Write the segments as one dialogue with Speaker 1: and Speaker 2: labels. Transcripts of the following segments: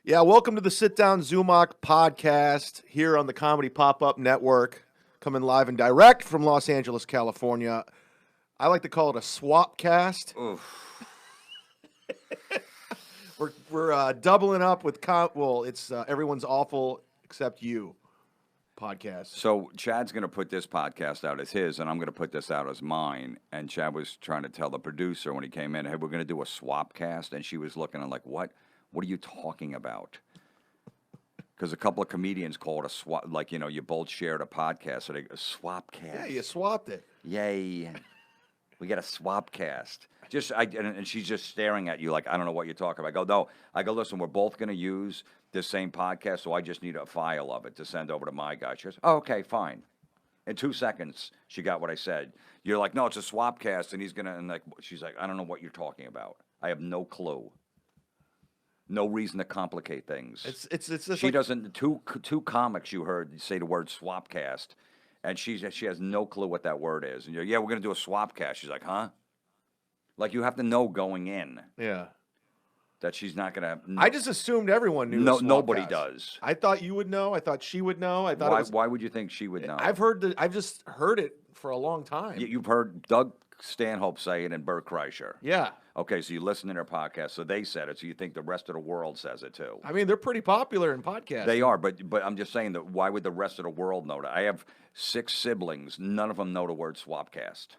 Speaker 1: Yeah, welcome to the Sit Down Zumock podcast here on the Comedy Pop-Up Network, coming live and direct from Los Angeles, California. I like to call it a Swapcast.
Speaker 2: Oof.
Speaker 1: We're doubling up with it's Everyone's Awful Except You podcast.
Speaker 2: So Chad's going to put this podcast out as his, and I'm going to put this out as mine. And Chad was trying to tell the producer when he came in, hey, we're going to do a Swapcast. And she was looking at like, what? What are you talking about? Because a couple of comedians called it a swap, like, you know, you both shared a podcast. So they a Swapcast.
Speaker 1: Yeah, you swapped it.
Speaker 2: Yay. We got a Swapcast. And she's just staring at you like, I don't know what you're talking about. I go, no. I go, listen, we're both going to use this same podcast, so I just need a file of it to send over to my guy. She goes, oh, okay, fine. In 2 seconds, she got what I said. You're like, no, it's a Swapcast, and he's going to, and like, she's like, I don't know what you're talking about. I have no clue. No reason to complicate things.
Speaker 1: It's
Speaker 2: she doesn't. Two comics you heard say the word Swapcast, and she has no clue what that word is. And you're, yeah, we're gonna do a Swapcast. She's like, huh? Like you have to know going in.
Speaker 1: Yeah.
Speaker 2: That she's not gonna.
Speaker 1: I just assumed everyone knew.
Speaker 2: No, nobody does.
Speaker 1: I thought you would know. I thought she would know. I thought.
Speaker 2: Why would you think she would know?
Speaker 1: I've just heard it for a long time.
Speaker 2: You've heard Doug Stanhope say it and Bert Kreischer.
Speaker 1: Yeah.
Speaker 2: Okay, so you listen to their podcast, so they said it, so you think the rest of the world says it too.
Speaker 1: I mean, they're pretty popular in podcasts.
Speaker 2: They are, but I'm just saying that why would the rest of the world know that? I have 6 siblings, none of them know the word Swapcast.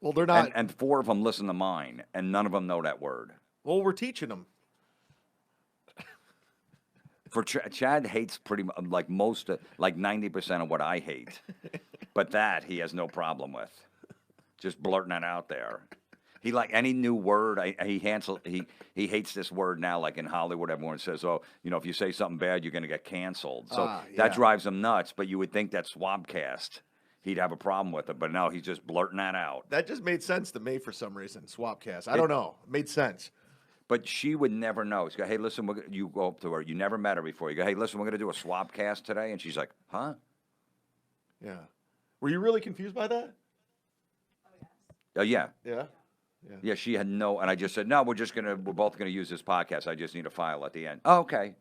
Speaker 1: Well, they're not.
Speaker 2: And 4 of them listen to mine, and none of them know that word.
Speaker 1: Well, we're teaching them.
Speaker 2: For Chad hates pretty much, like 90% of what I hate. But that he has no problem with. Just blurting that out there. He like any new word. He hates this word now. Like in Hollywood, everyone says, "Oh, you know, if you say something bad, you're going to get canceled." So that drives him nuts. But you would think that Swapcast, he'd have a problem with it. But no, he's just blurting that out.
Speaker 1: That just made sense to me for some reason. Swapcast. I don't know. It made sense.
Speaker 2: But she would never know. She go, "Hey, listen." You go up to her. You never met her before. You go, "Hey, listen, we're going to do a Swapcast today," and she's like, "Huh?"
Speaker 1: Yeah. Were you really confused by that?
Speaker 2: Yeah.
Speaker 1: Yeah.
Speaker 2: Yeah, she had no, and I just said, no, we're both gonna use this podcast. I just need a file at the end. Oh, okay.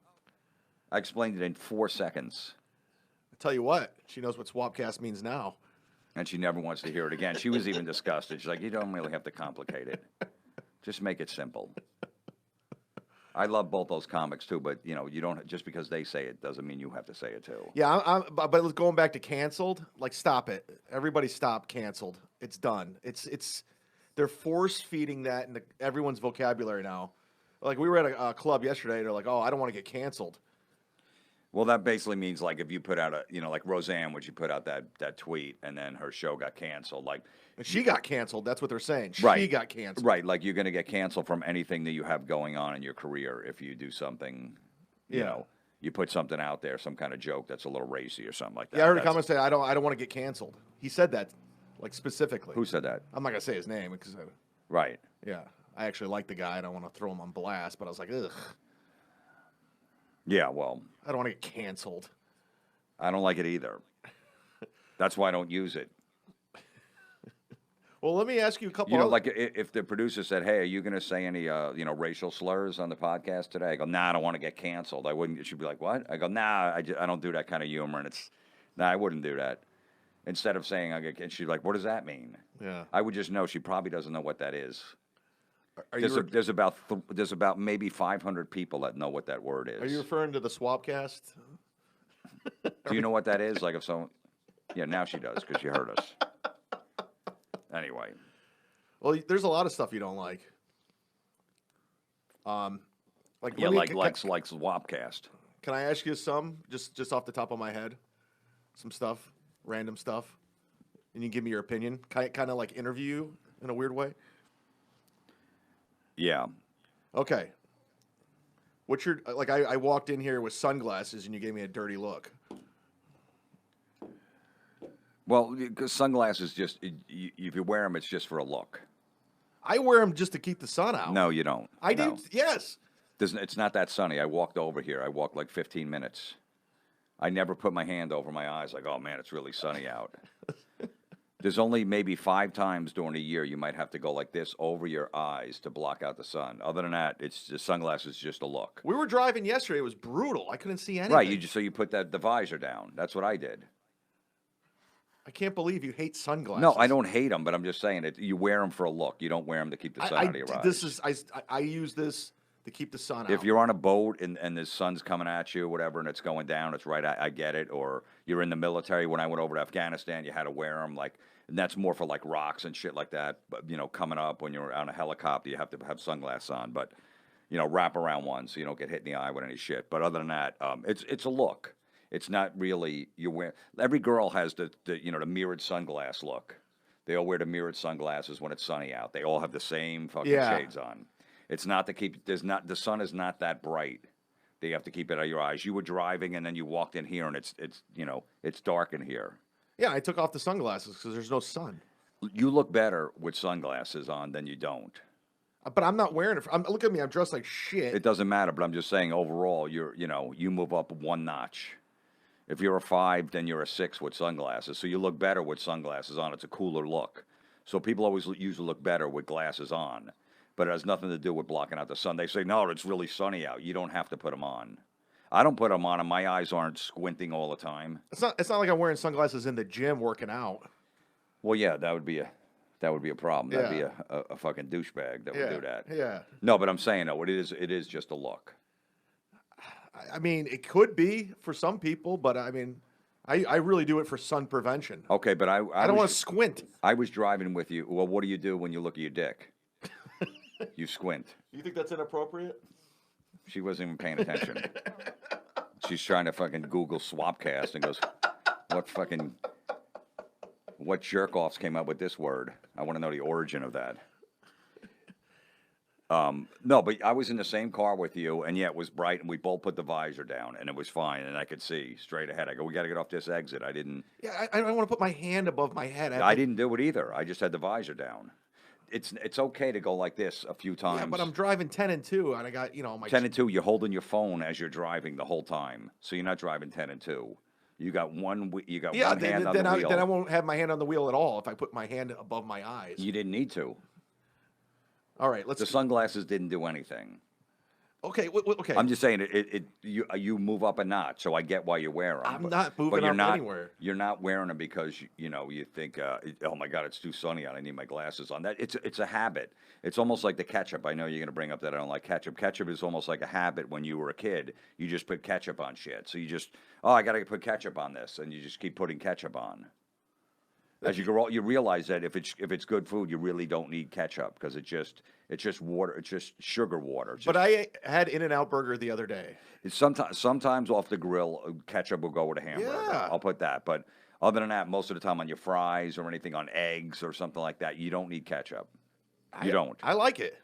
Speaker 2: I explained it in 4 seconds.
Speaker 1: I tell you what, she knows what Swapcast means now.
Speaker 2: And she never wants to hear it again. She was even disgusted. She's like, you don't really have to complicate it. Just make it simple. I love both those comics too, but you know, you don't just because they say it doesn't mean you have to say it too.
Speaker 1: Yeah, but going back to canceled, like stop it. Everybody stop canceled. It's done. It's they're force feeding that into everyone's vocabulary now. Like we were at a club yesterday, they're like, "Oh, I don't want to get canceled."
Speaker 2: Well, that basically means like if you put out like Roseanne, when she put out that tweet and then her show got canceled, like
Speaker 1: she got canceled. That's what they're saying.
Speaker 2: Right.
Speaker 1: She got canceled.
Speaker 2: Right, like you're going to get canceled from anything that you have going on in your career if you do something, you know, you put something out there, some kind of joke that's a little racy or something like that.
Speaker 1: Yeah, I heard a comment say, "I don't want to get canceled." He said that, like specifically.
Speaker 2: Who said that?
Speaker 1: I'm not gonna say his name because.
Speaker 2: Right.
Speaker 1: Yeah, I actually like the guy. I don't want to throw him on blast, but I was like, ugh.
Speaker 2: Yeah, well.
Speaker 1: I don't want to get canceled.
Speaker 2: I don't like it either. That's why I don't use it.
Speaker 1: Well, let me ask you a couple.
Speaker 2: You know, like if the producer said, "Hey, are you going to say any, racial slurs on the podcast today?" I go, "Nah, I don't want to get canceled." I wouldn't. She'd be like, "What?" I go, "Nah, I don't do that kind of humor." And I wouldn't do that. Instead of saying, and she's like, "What does that mean?"
Speaker 1: Yeah,
Speaker 2: I would just know she probably doesn't know what that is. There's about maybe 500 people that know what that word is.
Speaker 1: Are you referring to the Swapcast?
Speaker 2: Do you know what that is? Like if someone, yeah, now she does because she heard us. Anyway.
Speaker 1: Well, there's a lot of stuff you don't like. Like
Speaker 2: Swapcast.
Speaker 1: Can I ask you some just off the top of my head, some stuff, random stuff, and you give me your opinion, kind of like interview you in a weird way?
Speaker 2: Yeah.
Speaker 1: Okay. What's your like? I walked in here with sunglasses and you gave me a dirty look.
Speaker 2: Well, because sunglasses if you wear them, it's just for a look.
Speaker 1: I wear them just to keep the sun out.
Speaker 2: No, you don't.
Speaker 1: I
Speaker 2: No.
Speaker 1: do. Yes.
Speaker 2: It's not that sunny. I walked over here. I walked like 15 minutes. I never put my hand over my eyes like, oh, man, it's really sunny out. There's only maybe 5 times during a year you might have to go like this over your eyes to block out the sun. Other than that, it's just sunglasses just a look.
Speaker 1: We were driving yesterday. It was brutal. I couldn't see anything.
Speaker 2: Right, you put the visor down. That's what I did.
Speaker 1: I can't believe you hate sunglasses.
Speaker 2: No, I don't hate them, but I'm just saying that you wear them for a look. You don't wear them to keep the sun out of your eyes.
Speaker 1: I use this to keep the sun out.
Speaker 2: If you're on a boat and the sun's coming at you or whatever and it's going down, it's right. I get it. Or you're in the military. When I went over to Afghanistan, you had to wear them and that's more for like rocks and shit like that. But coming up when you're on a helicopter, you have to have sunglasses on. But wrap around ones so you don't get hit in the eye with any shit. But other than that, it's a look. It's not really every girl has the mirrored sunglass look. They all wear the mirrored sunglasses when it's sunny out. They all have the same fucking shades on. It's not to keep the sun is not that bright. They have to keep it out of your eyes. You were driving and then you walked in here and it's dark in here.
Speaker 1: Yeah, I took off the sunglasses because there's no sun.
Speaker 2: You look better with sunglasses on than you don't.
Speaker 1: But I'm not wearing it. Look at me. I'm dressed like shit.
Speaker 2: It doesn't matter. But I'm just saying overall, you move up one notch. If you're a 5, then you're a 6 with sunglasses. So you look better with sunglasses on. It's a cooler look. So people always usually look better with glasses on. But it has nothing to do with blocking out the sun. They say, no, it's really sunny out. You don't have to put them on. I don't put them on, and my eyes aren't squinting all the time.
Speaker 1: It's not like I'm wearing sunglasses in the gym working out.
Speaker 2: Well, yeah, that would be a problem. That'd be a fucking douchebag that would do that.
Speaker 1: Yeah.
Speaker 2: No, but I'm saying, though, it is just a look.
Speaker 1: I mean, it could be for some people, but I mean, I really do it for sun prevention.
Speaker 2: Okay, but I
Speaker 1: don't want to squint.
Speaker 2: I was driving with you. Well, what do you do when you look at your dick? You squint.
Speaker 1: You think that's inappropriate?
Speaker 2: She wasn't even paying attention. She's trying to fucking Google Swapcast and goes, what jerk-offs came up with this word? I want to know the origin of that. No, but I was in the same car with you, and yeah, it was bright, and we both put the visor down, and it was fine, and I could see straight ahead. I go, we got to get off this exit. I didn't.
Speaker 1: Yeah, I don't want to put my hand above my head.
Speaker 2: I didn't do it either. I just had the visor down. It's okay to go like this a few times.
Speaker 1: Yeah, but I'm driving 10 and 2, and I got my
Speaker 2: 10 and 2. You're holding your phone as you're driving the whole time, so you're not driving 10 and 2. You got one. You got one hand on the wheel.
Speaker 1: Then I won't have my hand on the wheel at all if I put my hand above my eyes.
Speaker 2: You didn't need to.
Speaker 1: All right,
Speaker 2: The sunglasses didn't do anything.
Speaker 1: Okay, okay.
Speaker 2: I'm just saying you move up a notch, so I get why you wear them.
Speaker 1: I'm not moving up anywhere.
Speaker 2: You're not wearing them because you think, oh my God, it's too sunny out. I need my glasses on. That it's a habit. It's almost like the ketchup. I know you're going to bring up that I don't like ketchup. Ketchup is almost like a habit. When you were a kid, you just put ketchup on shit. So you just, I got to put ketchup on this, and you just keep putting ketchup on. As you grow, you realize that if it's good food, you really don't need ketchup because it's just water. It's just sugar water.
Speaker 1: But I had In-N-Out burger the other day.
Speaker 2: It's sometimes off the grill, ketchup will go with a hamburger.
Speaker 1: Yeah.
Speaker 2: I'll put that. But other than that, most of the time on your fries or anything on eggs or something like that, you don't need ketchup. You don't.
Speaker 1: I like it.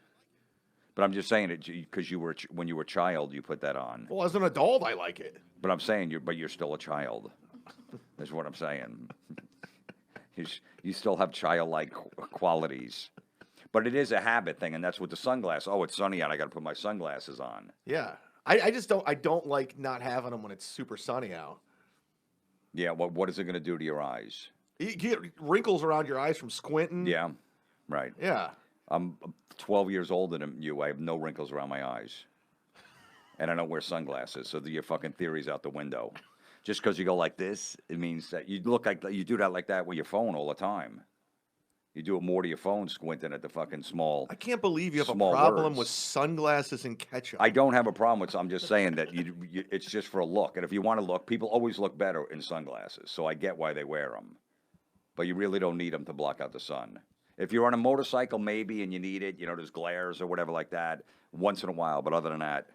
Speaker 2: But I'm just saying it because when you were a child, you put that on.
Speaker 1: Well, as an adult, I like it.
Speaker 2: But I'm saying you're still a child. That's what I'm saying. You still have childlike qualities. But it is a habit thing, and that's with the sunglasses. Oh, it's sunny out. I got to put my sunglasses on.
Speaker 1: Yeah. I just don't. I don't like not having them when it's super sunny out.
Speaker 2: Yeah. What is it going to do to your eyes?
Speaker 1: You get wrinkles around your eyes from squinting.
Speaker 2: Yeah. Right.
Speaker 1: Yeah.
Speaker 2: I'm 12 years older than you. I have no wrinkles around my eyes, and I don't wear sunglasses. So your fucking theory's out the window. Just because you go like this, it means that you look like you do that like that with your phone all the time. You do it more to your phone, squinting at the fucking small.
Speaker 1: I can't believe you have a
Speaker 2: small
Speaker 1: problem
Speaker 2: words.
Speaker 1: with sunglasses and ketchup.
Speaker 2: I don't have a problem with. I'm just saying that it's just for a look, and if you want to look, people always look better in sunglasses. So I get why they wear them, but you really don't need them to block out the sun. If you're on a motorcycle, maybe, and you need it, there's glares or whatever like that once in a while. But other than that.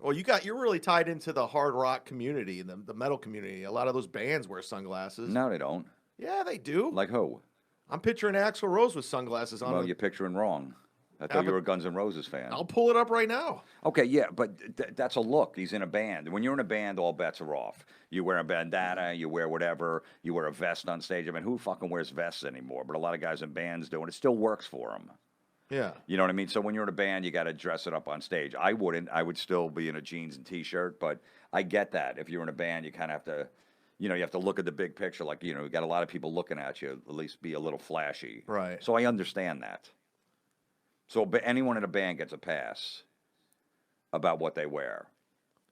Speaker 1: Well, you're really tied into the hard rock community, the metal community. A lot of those bands wear sunglasses.
Speaker 2: No, they don't.
Speaker 1: Yeah, they do.
Speaker 2: Like who?
Speaker 1: I'm picturing Axl Rose with sunglasses on.
Speaker 2: Well, you're picturing wrong. I thought you were a Guns N' Roses fan.
Speaker 1: I'll pull it up right now.
Speaker 2: Okay, yeah, but that's a look. He's in a band. When you're in a band, all bets are off. You wear a bandana, you wear whatever, you wear a vest on stage. I mean, who fucking wears vests anymore? But a lot of guys in bands do, and it still works for them.
Speaker 1: Yeah.
Speaker 2: You know what I mean? So when you're in a band, you got to dress it up on stage. I wouldn't. I would still be in a jeans and T-shirt, but I get that. If you're in a band, you kind of have to, you have to look at the big picture. Like, you got a lot of people looking at you. At least be a little flashy.
Speaker 1: Right.
Speaker 2: So I understand that. So but anyone in a band gets a pass about what they wear,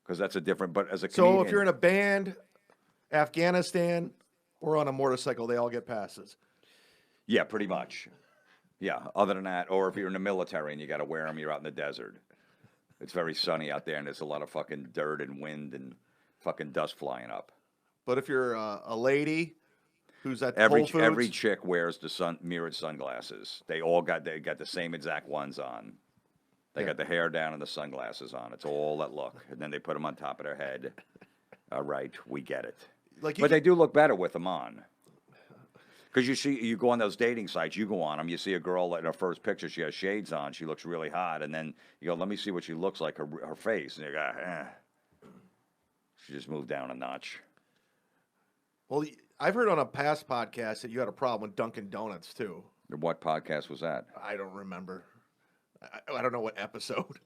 Speaker 2: because that's a different. But as a comedian,
Speaker 1: So if you're in a band, Afghanistan, or on a motorcycle, they all get passes.
Speaker 2: yeah, pretty much. Yeah. Other than that, or if you're in the military and you got to wear them, you're out in the desert. It's very sunny out there, and there's a lot of fucking dirt and wind and fucking dust flying up.
Speaker 1: But if you're a lady who's at
Speaker 2: Every
Speaker 1: Whole Foods,
Speaker 2: every chick wears the mirrored sunglasses. They got the same exact ones on. They got the hair down and the sunglasses on. It's all that look, and then they put them on top of their head. All right, we get it. But they do look better with them on. Because you go on those dating sites, you go on them, you see a girl in her first picture, she has shades on, she looks really hot, and then you go, let me see what she looks like, her face, and you go, she just moved down a notch.
Speaker 1: Well, I've heard on a past podcast that you had a problem with Dunkin' Donuts too.
Speaker 2: What podcast was that?
Speaker 1: I don't remember. I don't know what episode.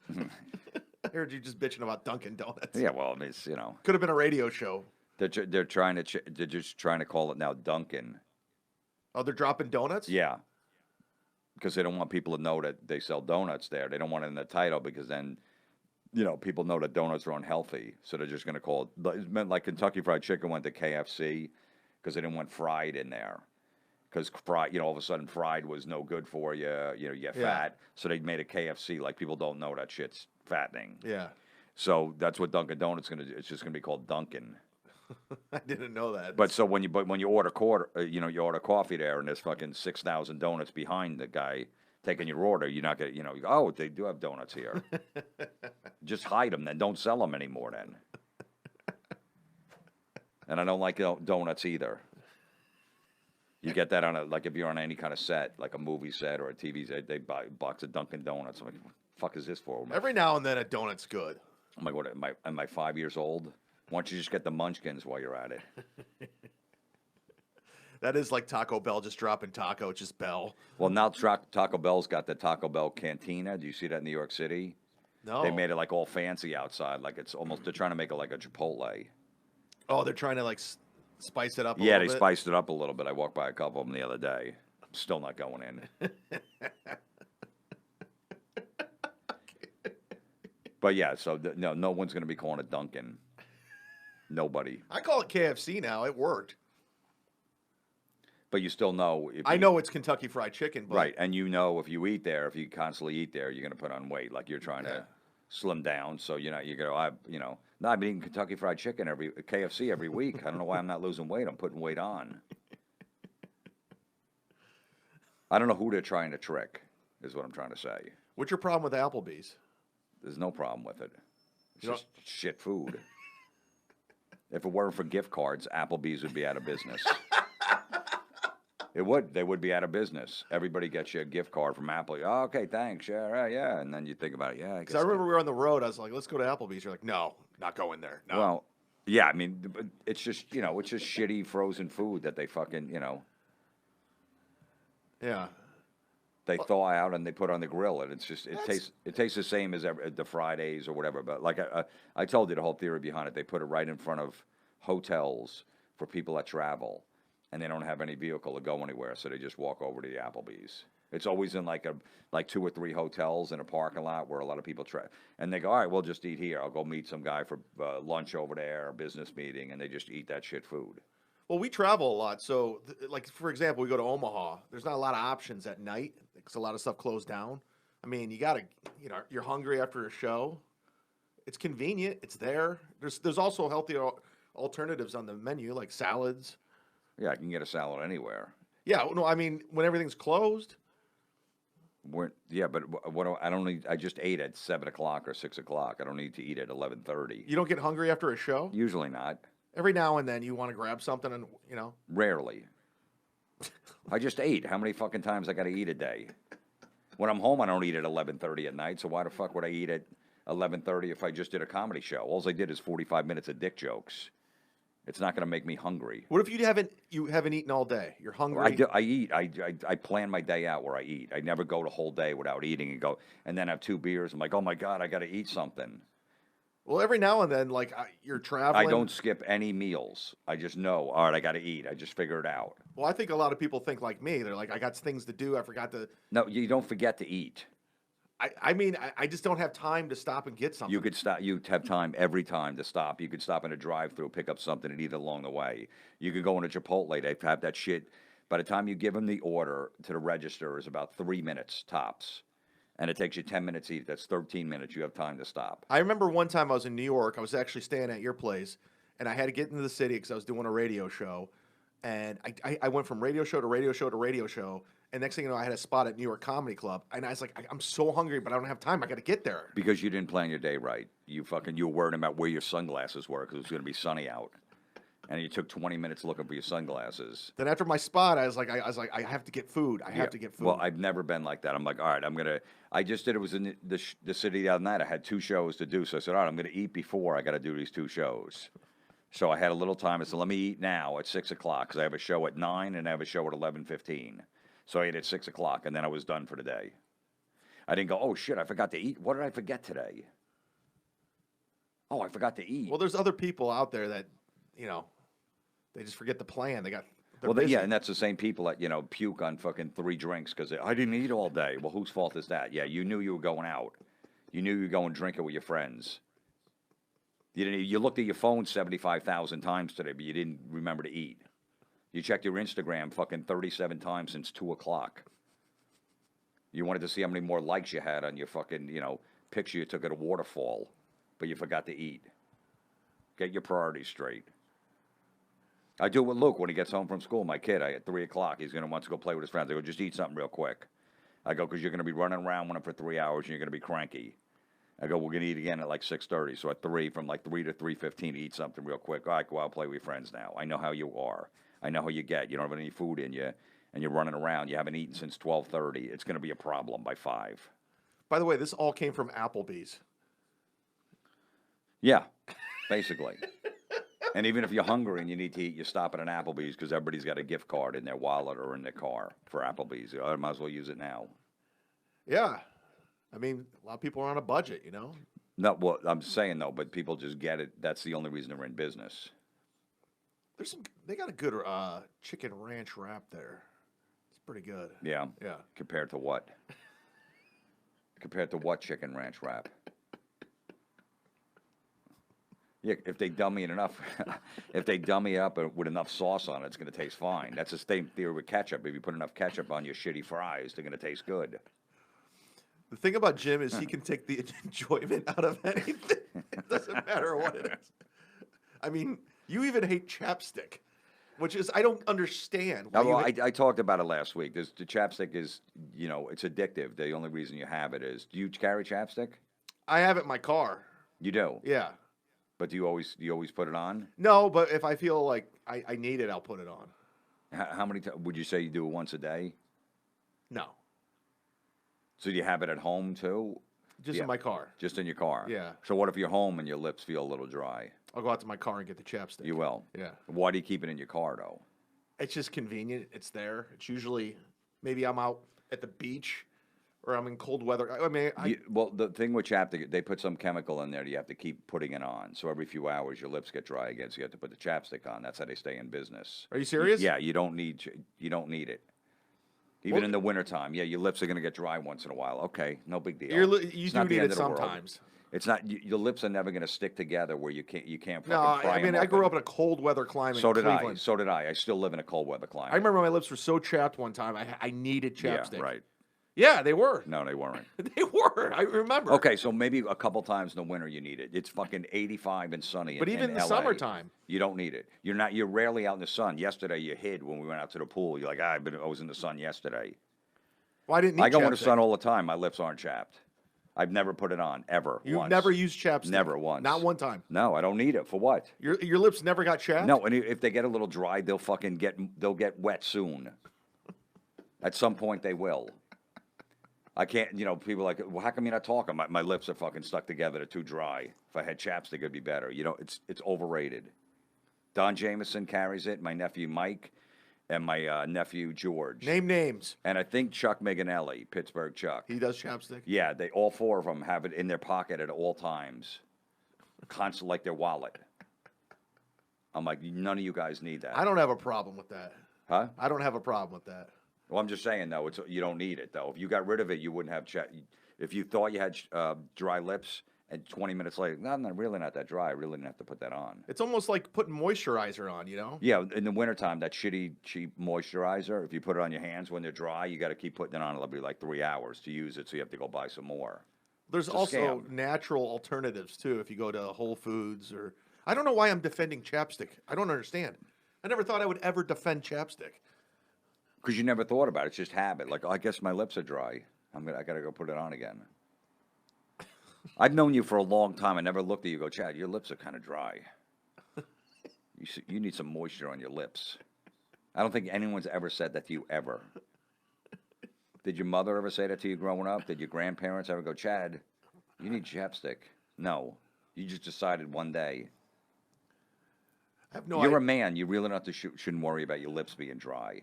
Speaker 1: I heard you just bitching about Dunkin' Donuts.
Speaker 2: Yeah, well, it's
Speaker 1: Could have been a radio show.
Speaker 2: they're just trying to call it now Dunkin'.
Speaker 1: Oh, they're dropping donuts?
Speaker 2: Yeah, because they don't want people to know that they sell donuts there. They don't want it in the title because then, people know that donuts are unhealthy. So they're just going to call it. It meant like Kentucky Fried Chicken went to KFC because they didn't want fried in there. Because fried, all of a sudden fried was no good for you. You get fat. So they made a KFC. Like people don't know that shit's fattening.
Speaker 1: Yeah.
Speaker 2: So that's what Dunkin' Donuts going to do. It's just going to be called Dunkin'.
Speaker 1: I didn't know that.
Speaker 2: But so when you order you order coffee there, and there's fucking 6,000 donuts behind the guy taking your order, you're not gonna, oh, they do have donuts here. Just hide them, then don't sell them anymore. Then. And I don't like donuts either. You get that like if you're on any kind of set, like a movie set or a TV set, they buy a box of Dunkin' Donuts. I'm like, what the fuck is this for?
Speaker 1: Every now and then a donut's good.
Speaker 2: I'm like, what? Am I 5 years old? Why don't you just get the munchkins while you're at it?
Speaker 1: That is like Taco Bell just dropping taco. It's just Bell.
Speaker 2: Well, now Taco Bell's got the Taco Bell Cantina. Do you see that in New York City?
Speaker 1: No.
Speaker 2: They made it like all fancy outside. Like it's almost, they're trying to make it like a Chipotle.
Speaker 1: Oh, they're trying to like spice it up a
Speaker 2: Yeah,
Speaker 1: little
Speaker 2: they
Speaker 1: bit?
Speaker 2: spiced it up a little bit. I walked by a couple of them the other day. Still not going in. But yeah, so no one's going to be calling it Dunkin'. Nobody.
Speaker 1: I call it KFC now. It worked.
Speaker 2: But you still know.
Speaker 1: I know it's Kentucky Fried Chicken, but
Speaker 2: Right, and if you constantly eat there, you're going to put on weight. Like you're trying to slim down. So you go, I've been eating Kentucky Fried Chicken KFC every week. I don't know why I'm not losing weight. I'm putting weight on. I don't know who they're trying to trick, is what I'm trying to say.
Speaker 1: What's your problem with Applebees?
Speaker 2: There's no problem with it. It's just shit food. If it weren't for gift cards, Applebees would be out of business. It would. They would be out of business. Everybody gets you a gift card from Apple. Oh, okay, thanks. Yeah, right, yeah. And then you think about it. Yeah,
Speaker 1: Because I remember we were on the road. I was like, let's go to Applebee's. You're like, no, not going there. No.
Speaker 2: Well, yeah, I mean, it's just, it's just shitty frozen food that they fucking,
Speaker 1: Yeah.
Speaker 2: they thaw out and they put on the grill, and it's just it tastes the same as the Fridays or whatever. But like I told you the whole theory behind it. They put it right in front of hotels for people that travel, and they don't have any vehicle to go anywhere, so they just walk over to the Applebee's. It's always in like 2 or 3 hotels in a parking lot where a lot of people and they go, all right, we'll just eat here. I'll go meet some guy for lunch over there, a business meeting, and they just eat that shit food.
Speaker 1: Well, we travel a lot. So, like, for example, we go to Omaha. There's not a lot of options at night because a lot of stuff closed down. I mean, you got to, you're hungry after a show. It's convenient. It's there. There's also healthy alternatives on the menu, like salads.
Speaker 2: Yeah, I can get a salad anywhere.
Speaker 1: Yeah, no, I mean, when everything's closed.
Speaker 2: But I don't need. I just ate at 7 o'clock or 6 o'clock. I don't need to eat at 11:30.
Speaker 1: You don't get hungry after a show?
Speaker 2: Usually not.
Speaker 1: Every now and then you want to grab something and,
Speaker 2: Rarely. I just ate. How many fucking times I got to eat a day? When I'm home, I don't eat at 11:30 at night, so why the fuck would I eat at 11:30 if I just did a comedy show? All I did is 45 minutes of dick jokes. It's not going to make me hungry.
Speaker 1: What if you haven't eaten all day? You're hungry.
Speaker 2: I eat. I plan my day out where I eat. I never go the whole day without eating and then have 2 beers. I'm like, oh my God, I got to eat something.
Speaker 1: Well, every now and then, like you're traveling.
Speaker 2: I don't skip any meals. I just know, all right, I got to eat. I just figure it out.
Speaker 1: Well, I think a lot of people think like me. They're like, I got things to do. I forgot to.
Speaker 2: No, you don't forget to eat.
Speaker 1: I mean, I just don't have time to stop and get something.
Speaker 2: You could stop. You have time every time to stop. You could stop in a drive-through, pick up something, and eat it along the way. You could go in a Chipotle. They have that shit. By the time you give them the order to the register, is about 3 minutes tops, and it takes you 10 minutes to eat. That's 13 minutes. You have time to stop.
Speaker 1: I remember one time I was in New York. I was actually staying at your place, and I had to get into the city because I was doing a radio show. And I went from radio show to radio show to radio show. And next thing you know, I had a spot at New York Comedy Club. And I was like, I'm so hungry, but I don't have time. I got to get there.
Speaker 2: Because you didn't plan your day right. You were worried about where your sunglasses were because it was going to be sunny out. And you took 20 minutes looking for your sunglasses.
Speaker 1: Then after my spot, I was like, I have to get food. I have to get food.
Speaker 2: Well, I've never been like that. I'm like, all right, I just did, it was in the city the other night. I had 2 shows to do. So I said, all right, I'm going to eat before I got to do these 2 shows. So I had a little time. I said, let me eat now at 6 o'clock because I have a show at 9 and I have a show at 11:15. So I ate at 6 o'clock and then I was done for the day. I didn't go, oh shit, I forgot to eat. What did I forget today? Oh, I forgot to eat.
Speaker 1: Well, there's other people out there that, they just forget the plan. They're
Speaker 2: yeah, and that's the same people that, puke on fucking 3 drinks because I didn't eat all day. Well, whose fault is that? Yeah, you knew you were going out. You knew you were going drinking with your friends. You looked at your phone 75,000 times today, but you didn't remember to eat. You checked your Instagram fucking 37 times since 2 o'clock. You wanted to see how many more likes you had on your fucking, picture you took at a waterfall, but you forgot to eat. Get your priorities straight. I do it with Luke when he gets home from school. My kid, at 3 o'clock, he's going to want to go play with his friends. I go, just eat something real quick. I go, because you're going to be running around with him for 3 hours and you're going to be cranky. I go, we're going to eat again at like 6:30. So at 3, from like 3 to 3:15, eat something real quick. All right, go out, play with your friends now. I know how you are. I know how you get. You don't have any food in you, and you're running around. You haven't eaten since 12:30. It's going to be a problem by 5.
Speaker 1: By the way, this all came from Applebees.
Speaker 2: Yeah, basically. And even if you're hungry and you need to eat, you stop at an Applebees because everybody's got a gift card in their wallet or in their car for Applebees. I might as well use it now.
Speaker 1: Yeah. I mean, a lot of people are on a budget,
Speaker 2: No, well, I'm saying though, but people just get it. That's the only reason they're in business.
Speaker 1: They got a good chicken ranch wrap there. It's pretty good.
Speaker 2: Yeah.
Speaker 1: Yeah.
Speaker 2: Compared to what? Compared to what chicken ranch wrap? Yeah, if they dummy it enough, if they dummy it up with enough sauce on it, it's going to taste fine. That's the same theory with ketchup. If you put enough ketchup on your shitty fries, they're going to taste good.
Speaker 1: The thing about Jim is he can take the enjoyment out of anything. It doesn't matter what it is. I mean, you even hate Chapstick, which is, I don't understand.
Speaker 2: I talked about it last week. The Chapstick is, it's addictive. The only reason you have it is, do you carry Chapstick?
Speaker 1: I have it in my car.
Speaker 2: You do?
Speaker 1: Yeah.
Speaker 2: But do you always put it on?
Speaker 1: No, but if I feel like I need it, I'll put it on.
Speaker 2: How many times would you say you do it once a day?
Speaker 1: No.
Speaker 2: So do you have it at home too?
Speaker 1: Just in my car.
Speaker 2: Just in your car?
Speaker 1: Yeah.
Speaker 2: So what if you're home and your lips feel a little dry?
Speaker 1: I'll go out to my car and get the Chapstick.
Speaker 2: You will?
Speaker 1: Yeah.
Speaker 2: Why do you keep it in your car though?
Speaker 1: It's just convenient. It's there. It's usually, maybe I'm out at the beach or I'm in cold weather. I mean,
Speaker 2: well, the thing with Chapstick, they put some chemical in there that you have to keep putting it on. So every few hours, your lips get dry again, so you have to put the Chapstick on. That's how they stay in business.
Speaker 1: Are you serious?
Speaker 2: Yeah, you don't need it. Even in the wintertime. Yeah, your lips are going to get dry once in a while. Okay, no big deal.
Speaker 1: You do need it sometimes.
Speaker 2: It's not, your lips are never going to stick together where you can't
Speaker 1: No,
Speaker 2: fucking pry
Speaker 1: I mean,
Speaker 2: them
Speaker 1: I grew
Speaker 2: open.
Speaker 1: up in a cold weather climate.
Speaker 2: So did
Speaker 1: Cleveland.
Speaker 2: I. So did I. I still live in a cold weather climate.
Speaker 1: I remember my lips were so chapped one time. I needed Chapstick.
Speaker 2: Yeah, right.
Speaker 1: Yeah, they were.
Speaker 2: No, they weren't.
Speaker 1: They were. I remember.
Speaker 2: Okay, so maybe a couple times in the winter you need it. It's fucking 85 and sunny.
Speaker 1: But even in the
Speaker 2: LA,
Speaker 1: summertime,
Speaker 2: you don't need it. You're rarely out in the sun. Yesterday you hid when we went out to the pool. You're like, I was in the sun yesterday.
Speaker 1: Well, I didn't need
Speaker 2: I go
Speaker 1: Chapstick.
Speaker 2: in the sun all the time. My lips aren't chapped. I've never put it on ever.
Speaker 1: You've
Speaker 2: once.
Speaker 1: never used Chapstick.
Speaker 2: Never once.
Speaker 1: Not one time.
Speaker 2: No, I don't need it. For what?
Speaker 1: Your lips never got chapped.
Speaker 2: No, and if they get a little dry, they'll get wet soon. At some point they will. I can't, people are like, well, how come you're not talking? My lips are fucking stuck together. They're too dry. If I had Chapstick, it'd be better. It's overrated. Don Jameson carries it, my nephew Mike, and my nephew George.
Speaker 1: Name names.
Speaker 2: And I think Chuck Miganelli, Pittsburgh Chuck.
Speaker 1: He does Chapstick.
Speaker 2: Yeah, all 4 of them have it in their pocket at all times. constant like their wallet. I'm like, none of you guys need that.
Speaker 1: I don't have a problem with that.
Speaker 2: Huh?
Speaker 1: I don't have a problem with that.
Speaker 2: Well, I'm just saying though, you don't need it though. If you got rid of it, you wouldn't have if you thought you had dry lips, and 20 minutes later, no, I'm really not that dry. I really didn't have to put that on.
Speaker 1: It's almost like putting moisturizer on, you know?
Speaker 2: Yeah, in the wintertime, that shitty, cheap moisturizer, if you put it on your hands when they're dry, you got to keep putting it on. It'll be like 3 hours to use it, so you have to go buy some more.
Speaker 1: There's also natural alternatives, too, if you go to Whole Foods or... I don't know why I'm defending Chapstick. I don't understand. I never thought I would ever defend Chapstick.
Speaker 2: Because you never thought about it. It's just habit. Like, oh, I guess my lips are dry. I got to go put it on again. I've known you for a long time. I never looked at you and go, Chad, your lips are kind of dry. You need some moisture on your lips. I don't think anyone's ever said that to you, ever. Did your mother ever say that to you growing up? Did your grandparents ever go, Chad, you need chapstick? No. You just decided one day.
Speaker 1: I have no
Speaker 2: You're a man. You really not shouldn't worry about your lips being dry.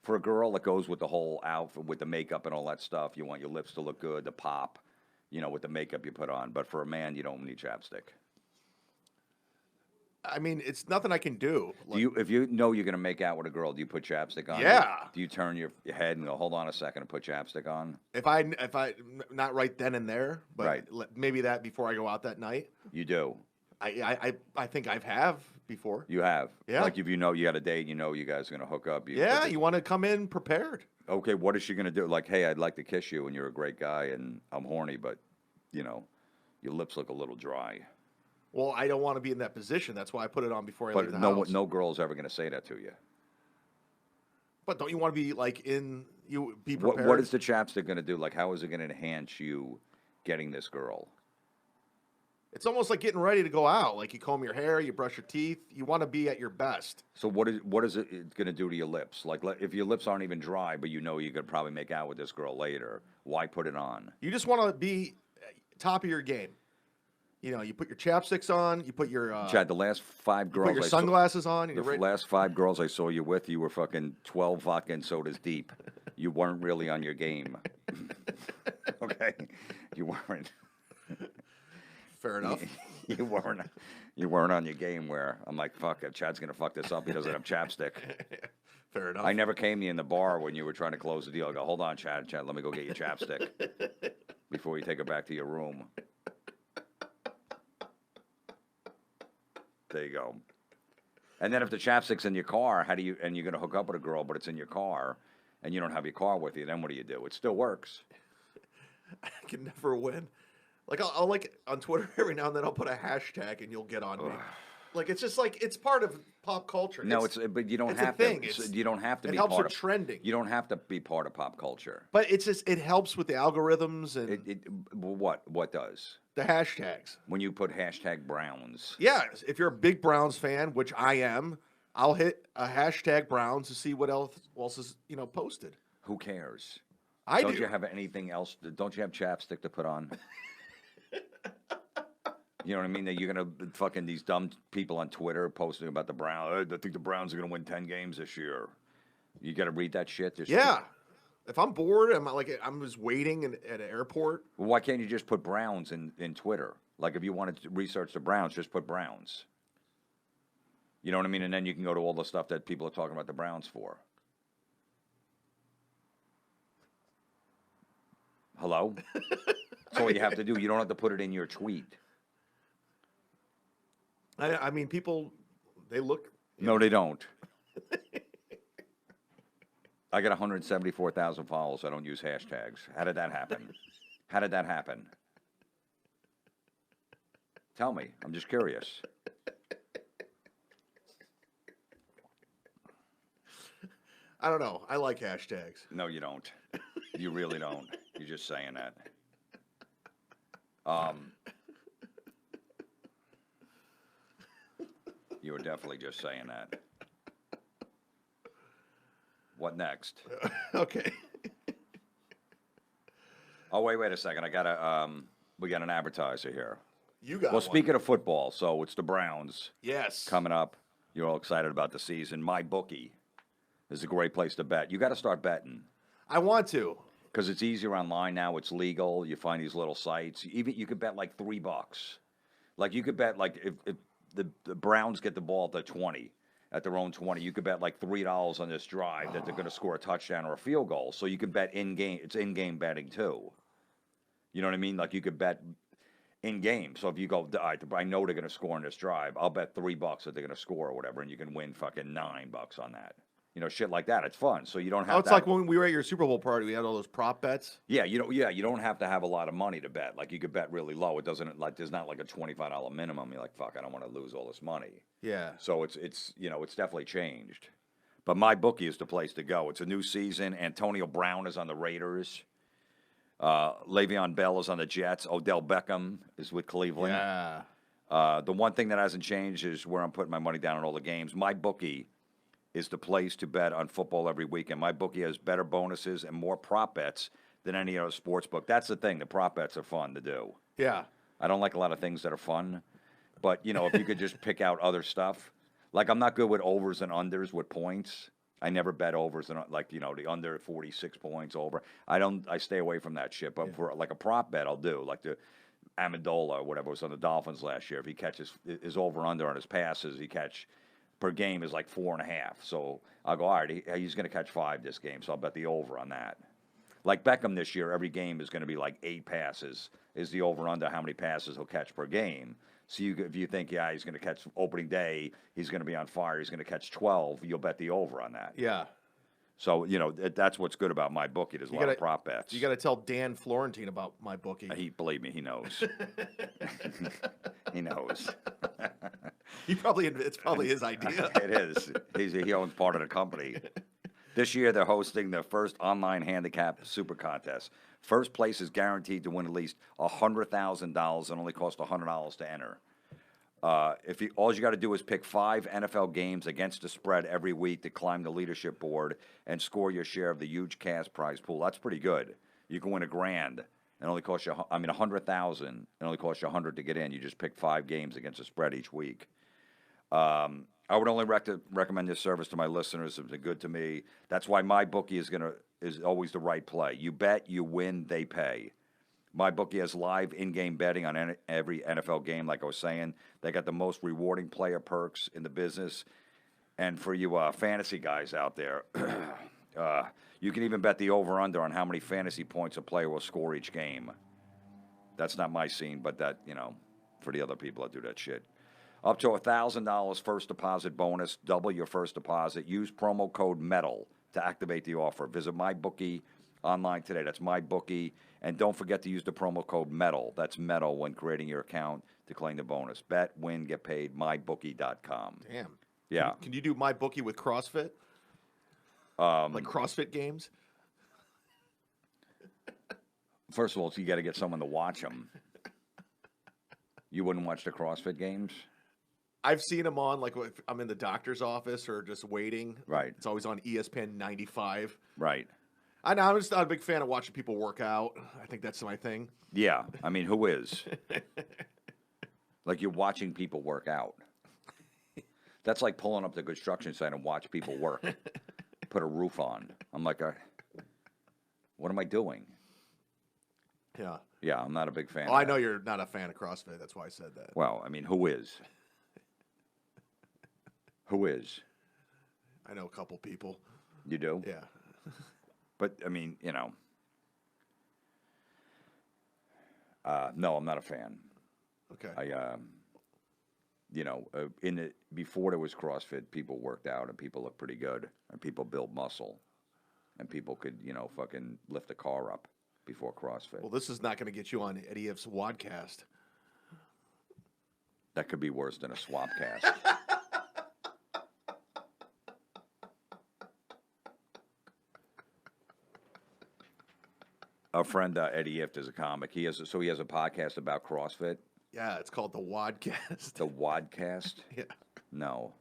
Speaker 2: For a girl, it goes with the whole outfit, with the makeup and all that stuff. You want your lips to look good, the pop, with the makeup you put on. But for a man, you don't need chapstick.
Speaker 1: I mean, it's nothing I can do.
Speaker 2: Like, if you know you're going to make out with a girl, do you put chapstick on?
Speaker 1: Yeah.
Speaker 2: Do you turn your head and go, hold on a second, and put chapstick on?
Speaker 1: If I not right then and there, but
Speaker 2: right.
Speaker 1: Maybe that before I go out that night.
Speaker 2: You do.
Speaker 1: I think I have before.
Speaker 2: You have?
Speaker 1: Yeah.
Speaker 2: Like if you know you got a date, you guys are going to hook up.
Speaker 1: You want to come in prepared.
Speaker 2: Okay, what is she going to do? Like, hey, I'd like to kiss you, and you're a great guy, and I'm horny, but, your lips look a little dry.
Speaker 1: Well, I don't want to be in that position. That's why I put it on before I leave the house.
Speaker 2: But no girl's ever going to say that to you.
Speaker 1: But don't you want to be, be prepared?
Speaker 2: What is the chapstick going to do? Like, how is it going to enhance you getting this girl?
Speaker 1: It's almost like getting ready to go out. Like, you comb your hair, you brush your teeth. You want to be at your best.
Speaker 2: So what is it going to do to your lips? Like, if your lips aren't even dry, but you could probably make out with this girl later, why put it on?
Speaker 1: You just want to be top of your game. You put your chapsticks on. You put your
Speaker 2: Chad, the last 5 girls,
Speaker 1: you put your sunglasses on.
Speaker 2: The last 5 girls I saw you with, you were fucking 12 vodka and sodas deep. You weren't really on your game. Okay, you weren't.
Speaker 1: Fair enough.
Speaker 2: You weren't on your game. Where I'm like, fuck, if Chad's gonna fuck this up, he doesn't have chapstick.
Speaker 1: Fair enough.
Speaker 2: I never came to you in the bar when you were trying to close the deal. I go, hold on, Chad, let me go get your chapstick before you take it back to your room. There you go. And then if the chapstick's in your car, and you're going to hook up with a girl, but it's in your car, and you don't have your car with you, then what do you do? It still works.
Speaker 1: I can never win. Like, I'll on Twitter every now and then I'll put a hashtag and you'll get on me. Like, it's just it's part of pop culture.
Speaker 2: No, but you don't have to. You don't have to be part of.
Speaker 1: It helps with trending.
Speaker 2: You don't have to be part of pop culture.
Speaker 1: But it helps with the algorithms and
Speaker 2: what does?
Speaker 1: The hashtags.
Speaker 2: When you put hashtag Browns.
Speaker 1: Yeah, if you're a big Browns fan, which I am, I'll hit a hashtag Browns to see what else is posted.
Speaker 2: Who cares?
Speaker 1: Don't
Speaker 2: you have anything else? Don't you have chapstick to put on? You know what I mean? That you're gonna fucking these dumb people on Twitter posting about the Browns. I think the Browns are gonna win 10 games this year. You got to read that shit.
Speaker 1: If I'm bored, I'm just waiting at an airport.
Speaker 2: Well, why can't you just put Browns in Twitter? Like if you wanted to research the Browns, just put Browns. You know what I mean? And then you can go to all the stuff that people are talking about the Browns for. Hello? That's all you have to do. You don't have to put it in your tweet.
Speaker 1: I mean, people, they look.
Speaker 2: No, they don't. I got 174,000 followers. I don't use hashtags. How did that happen? Tell me. I'm just curious.
Speaker 1: I don't know. I like hashtags.
Speaker 2: No, you don't. You really don't. You're just saying that. You were definitely just saying that. What next?
Speaker 1: Okay.
Speaker 2: Oh, wait a second. We got an advertiser here.
Speaker 1: You got
Speaker 2: Well, speaking of football, so it's the Browns.
Speaker 1: Yes.
Speaker 2: Coming up. You're all excited about the season. My Bookie is a great place to bet. You got to start betting.
Speaker 1: I want to.
Speaker 2: Because it's easier online now. It's legal. You find these little sites. Even you could bet like $3. Like you could bet like if the Browns get the ball at the 20, at their own 20, you could bet like $3 on this drive that they're going to score a touchdown or a field goal. So you could bet in game. It's in game betting too. You know what I mean? Like you could bet in game. So if you go, all right, I know they're going to score on this drive. I'll bet $3 that they're going to score or whatever, and you can win fucking $9 on that. You know, shit like that. It's fun. So you don't have.
Speaker 1: Oh, it's like when we were at your Super Bowl party. We had all those prop bets.
Speaker 2: Yeah, you don't have to have a lot of money to bet. Like you could bet really low. It doesn't like there's not like a $25 minimum. You're like, fuck, I don't want to lose all this money.
Speaker 1: Yeah.
Speaker 2: So it's it's definitely changed. But my bookie is the place to go. It's a new season. Antonio Brown is on the Raiders. Le'Veon Bell is on the Jets. Odell Beckham is with Cleveland.
Speaker 1: Yeah.
Speaker 2: The one thing that hasn't changed is where I'm putting my money down on all the games. My bookie is the place to bet on football every weekend. My bookie has better bonuses and more prop bets than any other sports book. That's the thing. The prop bets are fun to do.
Speaker 1: Yeah.
Speaker 2: I don't like a lot of things that are fun, but if you could just pick out other stuff. Like I'm not good with overs and unders with points. I never bet overs and the under 46 points over. I stay away from that shit. But for like a prop bet, I'll do like the Amendola or whatever was on the Dolphins last year. If he catches his over under on his passes, he catch per game is like 4.5. So I'll go, all right, he's going to catch 5 this game. So I'll bet the over on that. Like Beckham this year, every game is going to be like 8 passes. Is the over under how many passes he'll catch per game? So if you think, he's going to catch opening day, he's going to be on fire, he's going to catch 12, you'll bet the over on that.
Speaker 1: Yeah.
Speaker 2: So, that's what's good about my bookie. There's a lot of prop bets.
Speaker 1: You got to tell Dan Florentine about my bookie.
Speaker 2: Believe me, he knows. He knows.
Speaker 1: It's probably his idea.
Speaker 2: It is. He owns part of the company. This year, they're hosting their first online handicap super contest. First place is guaranteed to win at least $100,000 and only costs $100 to enter. All you got to do is pick 5 NFL games against the spread every week to climb the leadership board and score your share of the huge cash prize pool. That's pretty good. You can win $1,000. It only costs you, $100,000. It only costs you $100 to get in. You just pick 5 games against the spread each week. I would only recommend this service to my listeners. It's been good to me. That's why my bookie is always the right play. You bet, you win, they pay. My bookie has live in-game betting on every NFL game. Like I was saying, they got the most rewarding player perks in the business. And for you fantasy guys out there, you can even bet the over/under on how many fantasy points a player will score each game. That's not my scene, but that for the other people that do that shit. Up to $1,000 first deposit bonus. Double your first deposit. Use promo code METAL to activate the offer. Visit MyBookie online today. That's MyBookie. And don't forget to use the promo code METAL. That's METAL when creating your account to claim the bonus. Bet, win, get paid. MyBookie.com.
Speaker 1: Damn.
Speaker 2: Yeah.
Speaker 1: Can you do MyBookie with CrossFit? Like CrossFit Games?
Speaker 2: First of all, you got to get someone to watch them. You wouldn't watch the CrossFit Games?
Speaker 1: I've seen them on, like, if I'm in the doctor's office or just waiting.
Speaker 2: Right.
Speaker 1: It's always on ESPN 95.
Speaker 2: Right.
Speaker 1: I'm just not a big fan of watching people work out. I think that's my thing.
Speaker 2: Yeah. Who is? Like, you're watching people work out. That's like pulling up the construction site and watch people work. Put a roof on. I'm like, what am I doing?
Speaker 1: Yeah.
Speaker 2: Yeah, I'm not a big fan.
Speaker 1: Oh, I know you're not a fan of CrossFit. That's why I said that.
Speaker 2: Well, who is? Who is?
Speaker 1: I know a couple people.
Speaker 2: You do?
Speaker 1: Yeah.
Speaker 2: But, no, I'm not a fan.
Speaker 1: Okay.
Speaker 2: Before there was CrossFit, people worked out and people looked pretty good and people built muscle and people could, fucking lift a car up before CrossFit.
Speaker 1: Well, this is not going to get you on Eddie F's Wadcast.
Speaker 2: That could be worse than a Swapcast. Our friend Eddie Ift is a comic. He has a podcast about CrossFit.
Speaker 1: Yeah, it's called the Wadcast.
Speaker 2: The Wadcast?
Speaker 1: Yeah.
Speaker 2: No.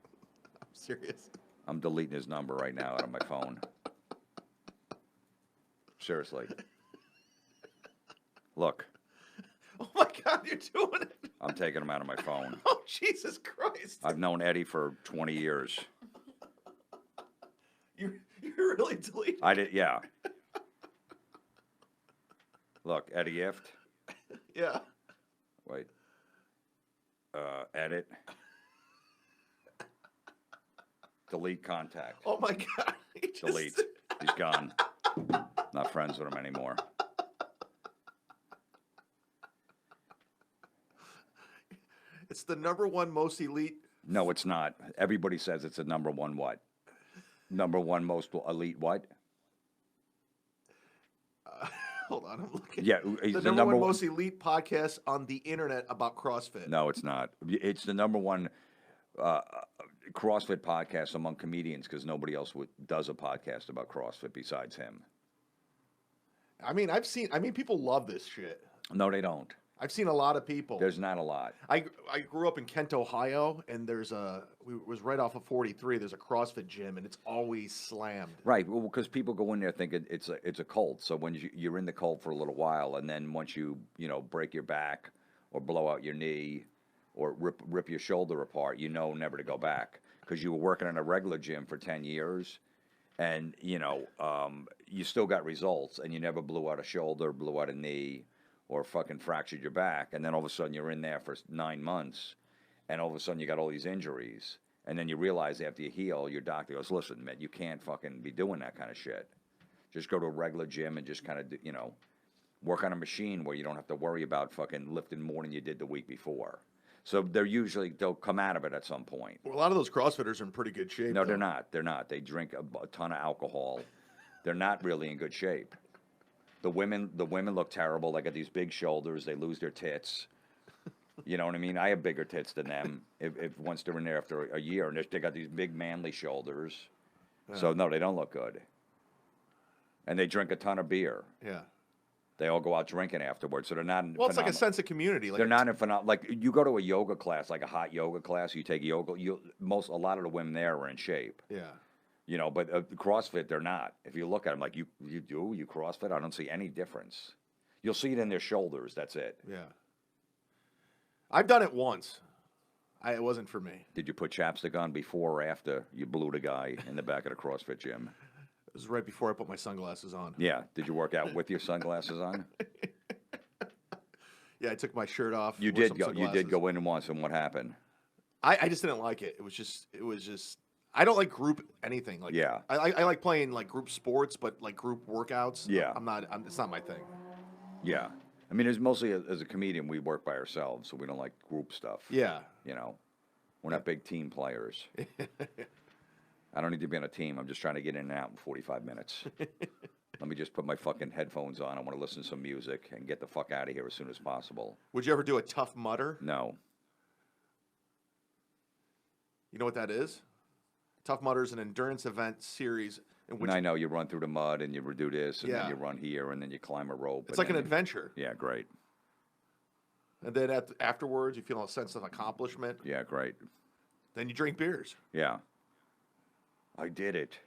Speaker 1: I'm serious.
Speaker 2: I'm deleting his number right now out of my phone. Seriously. Look.
Speaker 1: Oh my God, you're doing it.
Speaker 2: I'm taking him out of my phone.
Speaker 1: Oh, Jesus Christ.
Speaker 2: I've known Eddie for 20 years.
Speaker 1: You're really deleting.
Speaker 2: I did, yeah. Look, Eddie Ift.
Speaker 1: Yeah.
Speaker 2: Wait. Edit. Delete contact.
Speaker 1: Oh my God.
Speaker 2: Delete. He's gone. Not friends with him anymore.
Speaker 1: It's the #1 most elite.
Speaker 2: No, it's not. Everybody says it's the #1 what? #1 most elite what?
Speaker 1: Hold on, I'm looking.
Speaker 2: Yeah,
Speaker 1: the #1 most elite podcast on the internet about CrossFit.
Speaker 2: No, it's not. It's the #1 CrossFit podcast among comedians because nobody else does a podcast about CrossFit besides him.
Speaker 1: I mean, people love this shit.
Speaker 2: No, they don't.
Speaker 1: I've seen a lot of people.
Speaker 2: There's not a lot.
Speaker 1: I grew up in Kent, Ohio, and was right off of 43. There's a CrossFit gym, and it's always slammed.
Speaker 2: Right, well, because people go in there thinking it's a cult. So when you're in the cult for a little while, and then once you break your back or blow out your knee or rip your shoulder apart, never to go back because you were working in a regular gym for 10 years, and you still got results, and you never blew out a shoulder, blew out a knee, or fucking fractured your back, and then all of a sudden you're in there for 9 months, and all of a sudden you got all these injuries, and then you realize after you heal, your doctor goes, listen, man, you can't fucking be doing that kind of shit. Just go to a regular gym and just kind of, work on a machine where you don't have to worry about fucking lifting more than you did the week before. So they'll come out of it at some point.
Speaker 1: Well, a lot of those CrossFitters are in pretty good shape.
Speaker 2: No, they're not. They're not. They drink a ton of alcohol. They're not really in good shape. The women look terrible. They got these big shoulders. They lose their tits. You know what I mean? I have bigger tits than them. If once they're in there after a year, and they got these big manly shoulders. Yeah. So no, they don't look good. And they drink a ton of beer.
Speaker 1: Yeah.
Speaker 2: They all go out drinking afterwards, so they're not.
Speaker 1: Well, it's like a sense of community.
Speaker 2: They're not in like you go to a yoga class, like a hot yoga class. You take yoga. A lot of the women there are in shape.
Speaker 1: Yeah.
Speaker 2: But CrossFit, they're not. If you look at them, like you CrossFit, I don't see any difference. You'll see it in their shoulders. That's it.
Speaker 1: Yeah. I've done it once. It wasn't for me.
Speaker 2: Did you put chapstick on before or after you blew the guy in the back of the CrossFit gym?
Speaker 1: It was right before I put my sunglasses on.
Speaker 2: Yeah. Did you work out with your sunglasses on?
Speaker 1: Yeah, I took my shirt off.
Speaker 2: You did go. You did go in once, and what happened?
Speaker 1: I just didn't like it. It was just. I don't like group anything. Like,
Speaker 2: yeah.
Speaker 1: I like playing like group sports, but like group workouts.
Speaker 2: Yeah.
Speaker 1: It's not my thing.
Speaker 2: Yeah. I mean, it's mostly as a comedian, we work by ourselves, so we don't like group stuff.
Speaker 1: Yeah.
Speaker 2: We're not big team players. I don't need to be on a team. I'm just trying to get in and out in 45 minutes. Let me just put my fucking headphones on. I want to listen to some music and get the fuck out of here as soon as possible.
Speaker 1: Would you ever do a Tough Mudder?
Speaker 2: No.
Speaker 1: You know what that is? Tough Mudder is an endurance event series in which
Speaker 2: I know you run through the mud and you do this and then you run here and then you climb a rope.
Speaker 1: It's like an adventure.
Speaker 2: Yeah, great.
Speaker 1: And then afterwards, you feel a sense of accomplishment.
Speaker 2: Yeah, great.
Speaker 1: Then you drink beers.
Speaker 2: Yeah. I did it.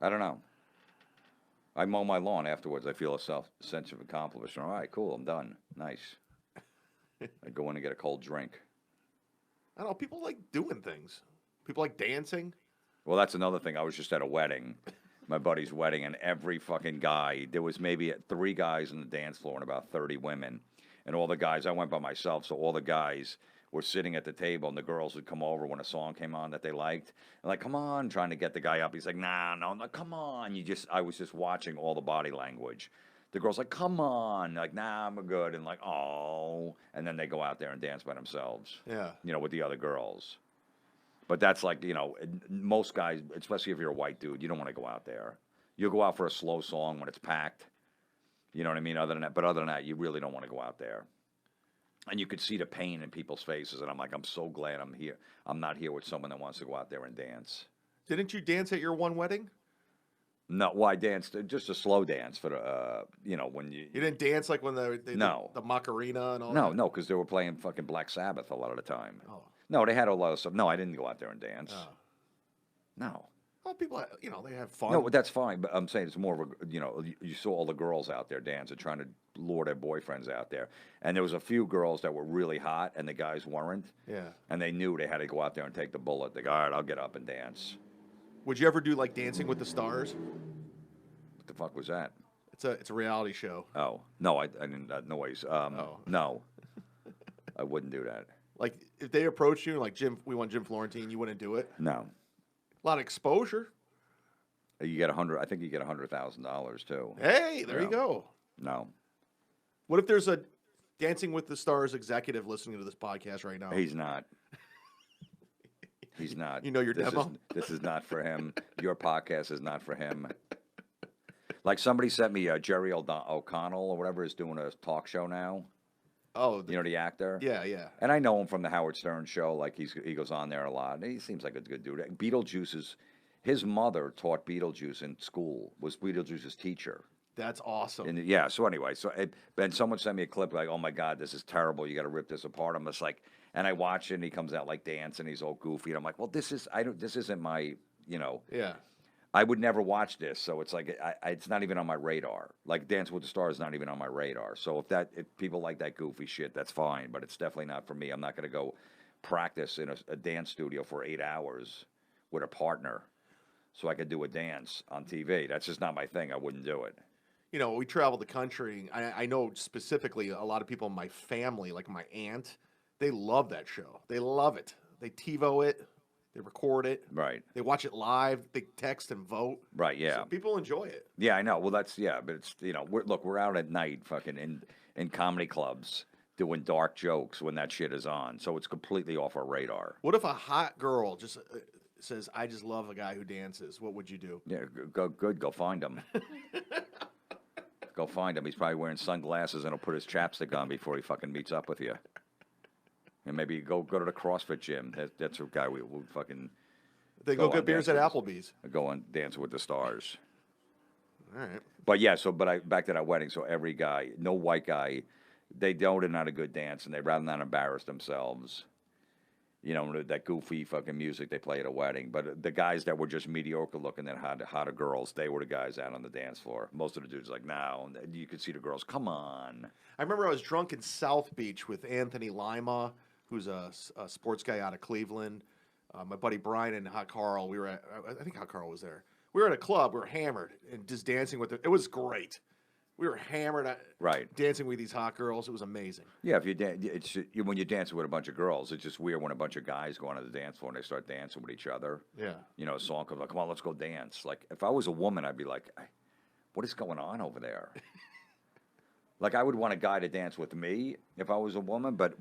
Speaker 2: I don't know. I mow my lawn afterwards. I feel a sense of accomplishment. All right, cool. I'm done. Nice. I go in and get a cold drink.
Speaker 1: I don't know. People like doing things. People like dancing.
Speaker 2: Well, that's another thing. I was just at a wedding, my buddy's wedding, and every fucking guy, there was maybe 3 guys on the dance floor and about 30 women. And all the guys, I went by myself, so all the guys were sitting at the table, and the girls would come over when a song came on that they liked. And like, come on, trying to get the guy up. He's like, nah, no, come on. I was just watching all the body language. The girl's like, come on. Like, nah, I'm good. And like, oh. And then they go out there and dance by themselves.
Speaker 1: Yeah.
Speaker 2: With the other girls. But that's like, most guys, especially if you're a white dude, you don't want to go out there. You'll go out for a slow song when it's packed. You know what I mean? Other than that, you really don't want to go out there. And you could see the pain in people's faces. And I'm like, I'm so glad I'm here. I'm not here with someone that wants to go out there and dance.
Speaker 1: Didn't you dance at your one wedding?
Speaker 2: No, well, I danced just a slow dance for the, when you.
Speaker 1: You didn't dance like when they
Speaker 2: no.
Speaker 1: did the Macarena and all
Speaker 2: no,
Speaker 1: that?
Speaker 2: No, because they were playing fucking Black Sabbath a lot of the time.
Speaker 1: Oh.
Speaker 2: No, they had a lot of stuff. No, I didn't go out there and dance.
Speaker 1: Oh.
Speaker 2: No.
Speaker 1: Well, people, they have fun.
Speaker 2: No, that's fine. But I'm saying it's more of a, you saw all the girls out there dancing, trying to lure their boyfriends out there. And there was a few girls that were really hot, and the guys weren't.
Speaker 1: Yeah.
Speaker 2: And they knew they had to go out there and take the bullet. They go, all right, I'll get up and dance.
Speaker 1: Would you ever do like Dancing with the Stars?
Speaker 2: What the fuck was that?
Speaker 1: It's a reality show.
Speaker 2: Oh no, I didn't. Noise.
Speaker 1: Oh.
Speaker 2: No. I wouldn't do that.
Speaker 1: Like, if they approached you, like, Jim, we want Jim Florentine, you wouldn't do it?
Speaker 2: No.
Speaker 1: A lot of exposure.
Speaker 2: You get I think you get $100,000 too.
Speaker 1: Hey, there you
Speaker 2: Yeah.
Speaker 1: go.
Speaker 2: No.
Speaker 1: What if there's a Dancing with the Stars executive listening to this podcast right now?
Speaker 2: He's not. He's not.
Speaker 1: You know your demo?
Speaker 2: This is not for him. Your podcast is not for him. Like somebody sent me Jerry O'Connell or whatever is doing a talk show now.
Speaker 1: Oh,
Speaker 2: You know the actor?
Speaker 1: yeah, yeah.
Speaker 2: And I know him from the Howard Stern show. Like he goes on there a lot. And he seems like a good dude. His mother taught Beetlejuice in school. Was Beetlejuice's teacher.
Speaker 1: That's awesome.
Speaker 2: And yeah. So anyway, then someone sent me a clip like, "Oh my God, this is terrible. You got to rip this apart." I'm just like, and I watch it, and he comes out like dancing. He's all goofy, and I'm like, "Well, this isn't my,
Speaker 1: Yeah.
Speaker 2: I would never watch this." So it's like, it's not even on my radar. Like Dance with the Stars is not even on my radar. So if people like that goofy shit, that's fine. But it's definitely not for me. I'm not going to go practice in a dance studio for 8 hours with a partner so I could do a dance on TV. That's just not my thing. I wouldn't do it.
Speaker 1: We traveled the country. I know specifically a lot of people in my family, like my aunt, they love that show. They love it. They TiVo it. They record it.
Speaker 2: Right.
Speaker 1: They watch it live. They text and vote.
Speaker 2: Right. Yeah.
Speaker 1: So people enjoy it.
Speaker 2: Yeah, I know. Well, but it's we're out at night, fucking in comedy clubs doing dark jokes when that shit is on. So it's completely off our radar.
Speaker 1: What if a hot girl just says, "I just love a guy who dances"? What would you do?
Speaker 2: Yeah, go find him. Go find him. He's probably wearing sunglasses and he'll put his chapstick on before he fucking meets up with you. And maybe go to the CrossFit gym. That's a guy we fucking.
Speaker 1: They go get beers at Applebees.
Speaker 2: Go on Dance with the Stars.
Speaker 1: All right.
Speaker 2: But yeah, back to that wedding. So every guy, no white guy, they know they're not a good dance, and they'd rather not embarrass themselves. That goofy fucking music they play at a wedding. But the guys that were just mediocre looking and hotter girls, they were the guys out on the dance floor. Most of the dudes like, no. And you could see the girls, come on.
Speaker 1: I remember I was drunk in South Beach with Anthony Lima, who's a sports guy out of Cleveland. My buddy Brian and Hot Carl, I think Hot Carl was there. We were at a club, we were hammered and just dancing with it. It was great. We were hammered at dancing with these hot girls. It was amazing.
Speaker 2: Yeah, when you're dancing with a bunch of girls, it's just weird when a bunch of guys go onto the dance floor and they start dancing with each other.
Speaker 1: Yeah.
Speaker 2: A song comes like, come on, let's go dance. Like, if I was a woman, I'd be like, what is going on over there? Like, I would want a guy to dance with me if I was a woman, but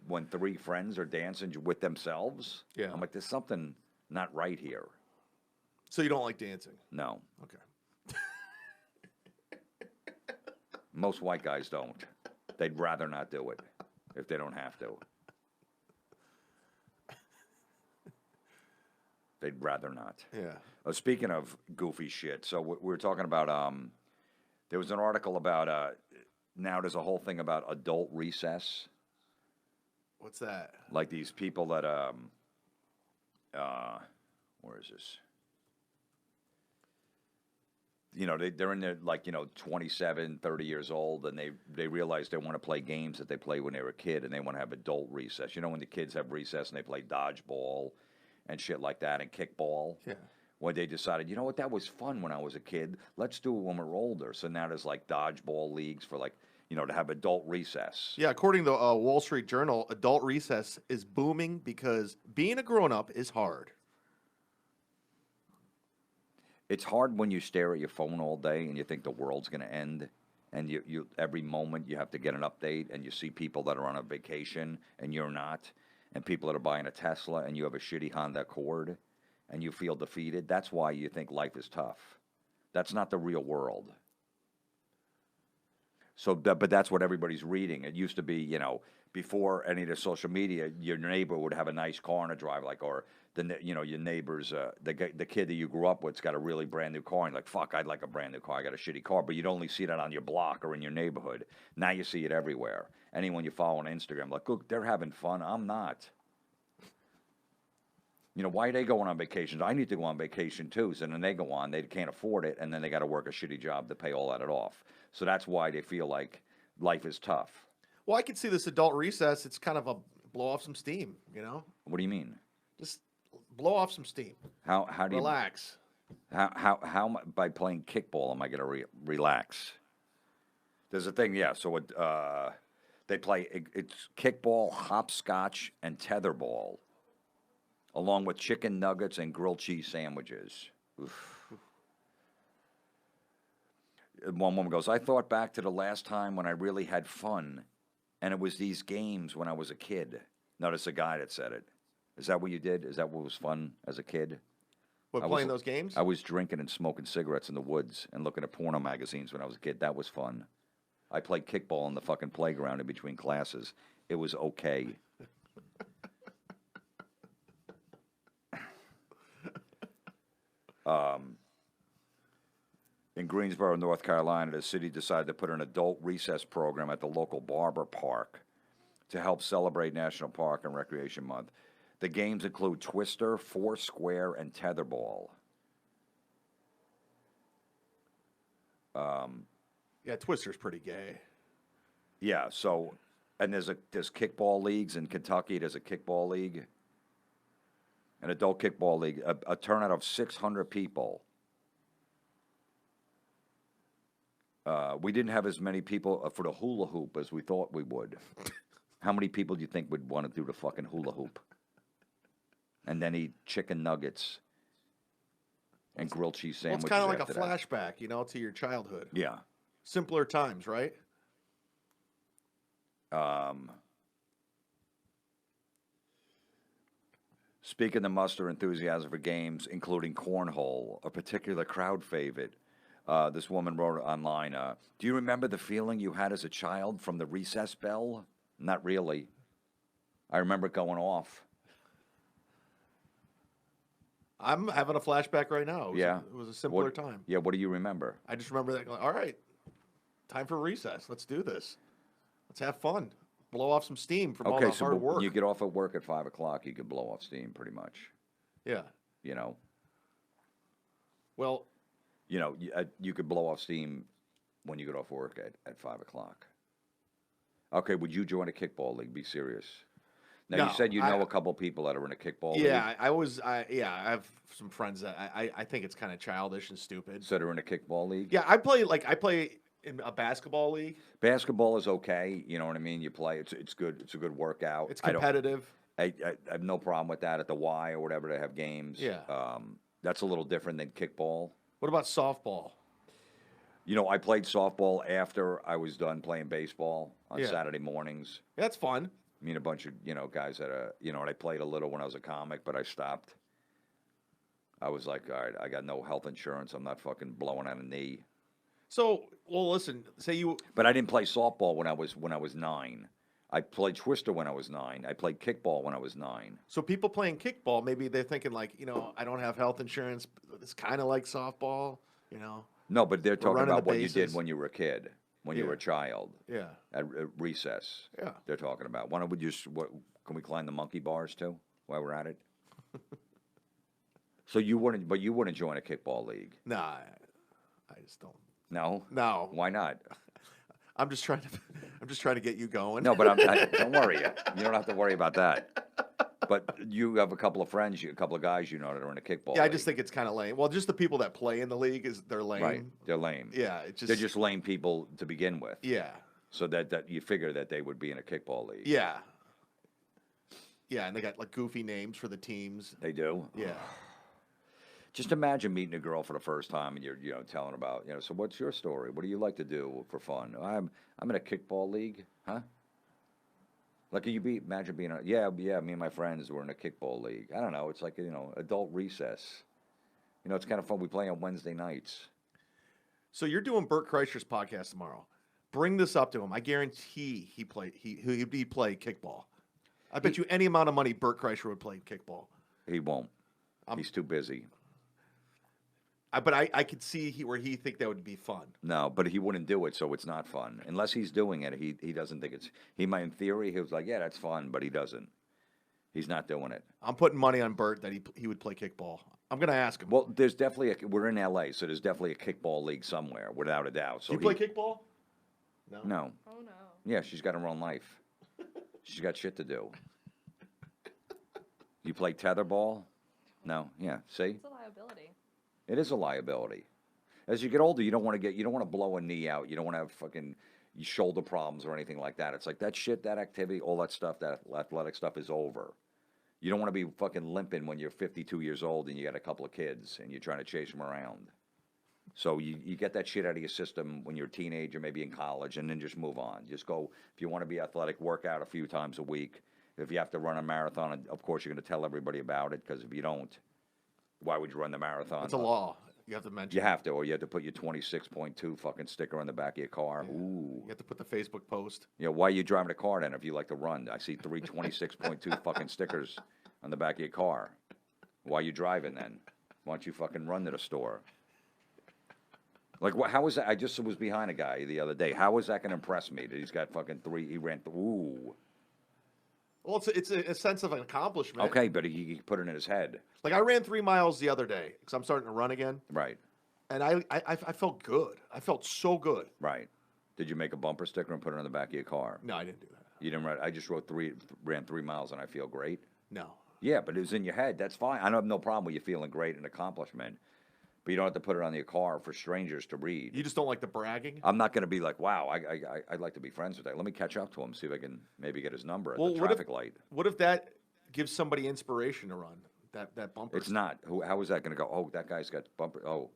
Speaker 2: when three friends are dancing with themselves, I'm like, there's something not right here.
Speaker 1: So you don't like dancing?
Speaker 2: No.
Speaker 1: Okay.
Speaker 2: Most white guys don't. They'd rather not do it if they don't have to. They'd rather not.
Speaker 1: Yeah.
Speaker 2: Speaking of goofy shit, so we were talking about, there was an article about, now there's a whole thing about adult recess.
Speaker 1: What's that?
Speaker 2: Like these people that, where is this? They're in their, 27, 30 years old, and they realize they want to play games that they played when they were a kid, and they want to have adult recess. When the kids have recess and they play dodgeball and shit like that and kickball.
Speaker 1: Yeah.
Speaker 2: When they decided, you know what, that was fun when I was a kid. Let's do it when we're older. So now there's dodgeball leagues for to have adult recess.
Speaker 1: Yeah, according to the Wall Street Journal, adult recess is booming because being a grown-up is hard.
Speaker 2: It's hard when you stare at your phone all day and you think the world's going to end, and you every moment you have to get an update, and you see people that are on a vacation and you're not, and people that are buying a Tesla and you have a shitty Honda Accord, and you feel defeated. That's why you think life is tough. That's not the real world. So, but that's what everybody's reading. It used to be, before any of the social media, your neighbor would have a nice car in a drive, or your neighbor's, the kid that you grew up with's got a really brand new car, and fuck, I'd like a brand new car. I got a shitty car, but you'd only see that on your block or in your neighborhood. Now you see it everywhere. Anyone you follow on Instagram, look, they're having fun. I'm not. Why are they going on vacations? I need to go on vacation too. So then they go on, they can't afford it, and then they got to work a shitty job to pay all that off. So that's why they feel like life is tough.
Speaker 1: Well, I could see this adult recess. It's kind of a blow off some steam,
Speaker 2: What do you mean?
Speaker 1: Just blow off some steam.
Speaker 2: How do you
Speaker 1: relax?
Speaker 2: How by playing kickball am I going to relax? There's a thing, yeah. So They play, it's kickball, hopscotch, and tetherball, along with chicken nuggets and grilled cheese sandwiches. Oof. One woman goes, I thought back to the last time when I really had fun, and it was these games when I was a kid. Notice a guy that said it. Is that what you did? Is that what was fun as a kid?
Speaker 1: What, playing those games?
Speaker 2: I was drinking and smoking cigarettes in the woods and looking at porno magazines when I was a kid. That was fun. I played kickball in the fucking playground in between classes. It was okay. In Greensboro, North Carolina, the city decided to put an adult recess program at the local Barber Park to help celebrate National Park and Recreation Month. The games include Twister, Foursquare, and Tetherball.
Speaker 1: Yeah, Twister's pretty gay.
Speaker 2: Yeah, so, and there's kickball leagues in Kentucky. There's a kickball league, an adult kickball league, a turnout of 600 people. We didn't have as many people for the hula hoop as we thought we would. How many people do you think would want to do the fucking hula hoop? And then eat chicken nuggets and grilled cheese
Speaker 1: Well,
Speaker 2: sandwiches.
Speaker 1: it's kind of like a
Speaker 2: after that.
Speaker 1: flashback, you know, to your childhood.
Speaker 2: Yeah.
Speaker 1: Simpler times, right?
Speaker 2: Speaking to muster enthusiasm for games, including cornhole, a particular crowd favorite, this woman wrote online, do you remember the feeling you had as a child from the recess bell? Not really. I remember it going off.
Speaker 1: I'm having a flashback right now. It was a simpler
Speaker 2: What-
Speaker 1: time.
Speaker 2: Yeah, what do you remember?
Speaker 1: I just remember that going, all right, time for recess. Let's do this. Let's have fun. Blow off some steam from all
Speaker 2: Okay,
Speaker 1: the
Speaker 2: so
Speaker 1: hard
Speaker 2: when
Speaker 1: work.
Speaker 2: you get off at work at 5 o'clock, you can blow off steam pretty much.
Speaker 1: Yeah.
Speaker 2: You know,
Speaker 1: Well,
Speaker 2: you could blow off steam when you get off work at 5 o'clock. Okay, would you join a kickball league? Be serious. Now,
Speaker 1: No,
Speaker 2: you said you know a couple people that are in a kickball league.
Speaker 1: yeah, I have some friends that I think it's kind of childish and stupid.
Speaker 2: So they're in a kickball league?
Speaker 1: Yeah, I play in a basketball league.
Speaker 2: Basketball is okay. You know what I mean? You play. It's good. It's a good workout.
Speaker 1: It's competitive.
Speaker 2: I have no problem with that at the Y or whatever they have games.
Speaker 1: Yeah.
Speaker 2: That's a little different than kickball.
Speaker 1: What about softball?
Speaker 2: I played softball after I was done playing baseball on
Speaker 1: Yeah.
Speaker 2: Saturday mornings.
Speaker 1: Yeah, that's fun.
Speaker 2: I mean, a bunch of, guys that, and I played a little when I was a comic, but I stopped. I was like, all right, I got no health insurance. I'm not fucking blowing out a knee.
Speaker 1: So, well, listen, say you.
Speaker 2: But I didn't play softball when I was 9. I played Twister when I was 9. I played kickball when I was 9.
Speaker 1: So people playing kickball, maybe they're thinking like, I don't have health insurance. It's kind of like softball,
Speaker 2: No, but they're talking
Speaker 1: running
Speaker 2: about
Speaker 1: the
Speaker 2: what you did
Speaker 1: bases.
Speaker 2: when you were a kid, when you
Speaker 1: Yeah.
Speaker 2: were a child
Speaker 1: Yeah.
Speaker 2: at recess.
Speaker 1: Yeah.
Speaker 2: They're talking about. Why don't we can we climb the monkey bars too while we're at it? So you wouldn't join a kickball league?
Speaker 1: Nah, I just don't.
Speaker 2: No.
Speaker 1: No,
Speaker 2: Why not?
Speaker 1: I'm just trying to get you going.
Speaker 2: No, but don't worry. You don't have to worry about that. But you have a couple of friends, a couple of guys that are in a kickball.
Speaker 1: Yeah, I
Speaker 2: league.
Speaker 1: just think it's kind of lame. Well, just the people that play in the league they're lame.
Speaker 2: Right. They're lame.
Speaker 1: Yeah, it's just
Speaker 2: They're just lame people to begin with.
Speaker 1: yeah,
Speaker 2: So that you figure that they would be in a kickball league.
Speaker 1: yeah, yeah, and they got like goofy names for the teams.
Speaker 2: They do.
Speaker 1: Yeah,
Speaker 2: Just imagine meeting a girl for the first time and you're telling about so what's your story? What do you like to do for fun? I'm in a kickball league, huh? Like imagine being yeah me and my friends were in a kickball league. I don't know. It's like adult recess. It's kind of fun. We play on Wednesday nights.
Speaker 1: so you're doing Bert Kreischer's podcast tomorrow. Bring this up to him. I guarantee he'd play kickball. I bet you any amount of money Bert Kreischer would play kickball.
Speaker 2: He won't. He's too busy.
Speaker 1: But I could see where he think that would be fun.
Speaker 2: No, but he wouldn't do it, so it's not fun. Unless he's doing it, he doesn't think it's. He might, in theory, he was like, yeah, that's fun, but he doesn't. He's not doing it.
Speaker 1: I'm putting money on Bert that he would play kickball. I'm gonna ask him.
Speaker 2: Well, there's definitely we're in LA, so there's definitely a kickball league somewhere, without a doubt. So
Speaker 1: Do you play kickball? No.
Speaker 2: No.
Speaker 3: Oh no.
Speaker 2: Yeah, she's got her own life. She's got shit to do. You play tetherball? No. Yeah. See,
Speaker 3: It's a liability.
Speaker 2: it is a liability. As you get older, you don't want to blow a knee out. You don't want to have fucking, shoulder problems or anything like that. It's like that shit, that activity, all that stuff, that athletic stuff is over. You don't want to be fucking limping when you're 52 years old and you got a couple of kids and you're trying to chase them around. So you get that shit out of your system when you're a teenager, maybe in college, and then just move on. Just go, if you want to be athletic, work out a few times a week. If you have to run a marathon, of course, you're going to tell everybody about it, because if you don't, why would you run the marathon?
Speaker 1: It's a law. You have to mention.
Speaker 2: You have to, or you have to put your 26.2 fucking sticker on the back of your car.
Speaker 1: Yeah.
Speaker 2: Ooh.
Speaker 1: You have to put the Facebook post.
Speaker 2: You know, why are you driving a car then if you like to run? I see 26.2 fucking stickers on the back of your car. Why are you driving then? Why don't you fucking run to the store? Like, how was that? I just was behind a guy the other day. How is that going to impress me that he's got fucking he ran, ooh.
Speaker 1: Well, it's a sense of an accomplishment.
Speaker 2: Okay, but he put it in his head.
Speaker 1: Like, I ran 3 miles the other day because I'm starting to run again.
Speaker 2: Right.
Speaker 1: And I felt good. I felt so good.
Speaker 2: Right. Did you make a bumper sticker and put it on the back of your car?
Speaker 1: No, I didn't do that.
Speaker 2: You didn't. I just ran 3 miles and I feel great.
Speaker 1: No.
Speaker 2: Yeah, but it was in your head. That's fine. I don't have no problem with you feeling great and accomplishment. But you don't have to put it on your car for strangers to read.
Speaker 1: You just don't like the bragging?
Speaker 2: I'm not going to be like, wow, I'd like to be friends with that. Let me catch up to him, see if I can maybe get his number at the traffic light.
Speaker 1: What if that gives somebody inspiration to run, that bumper?
Speaker 2: It's not. How is that going to go? Oh, that guy's got bumper. Oh.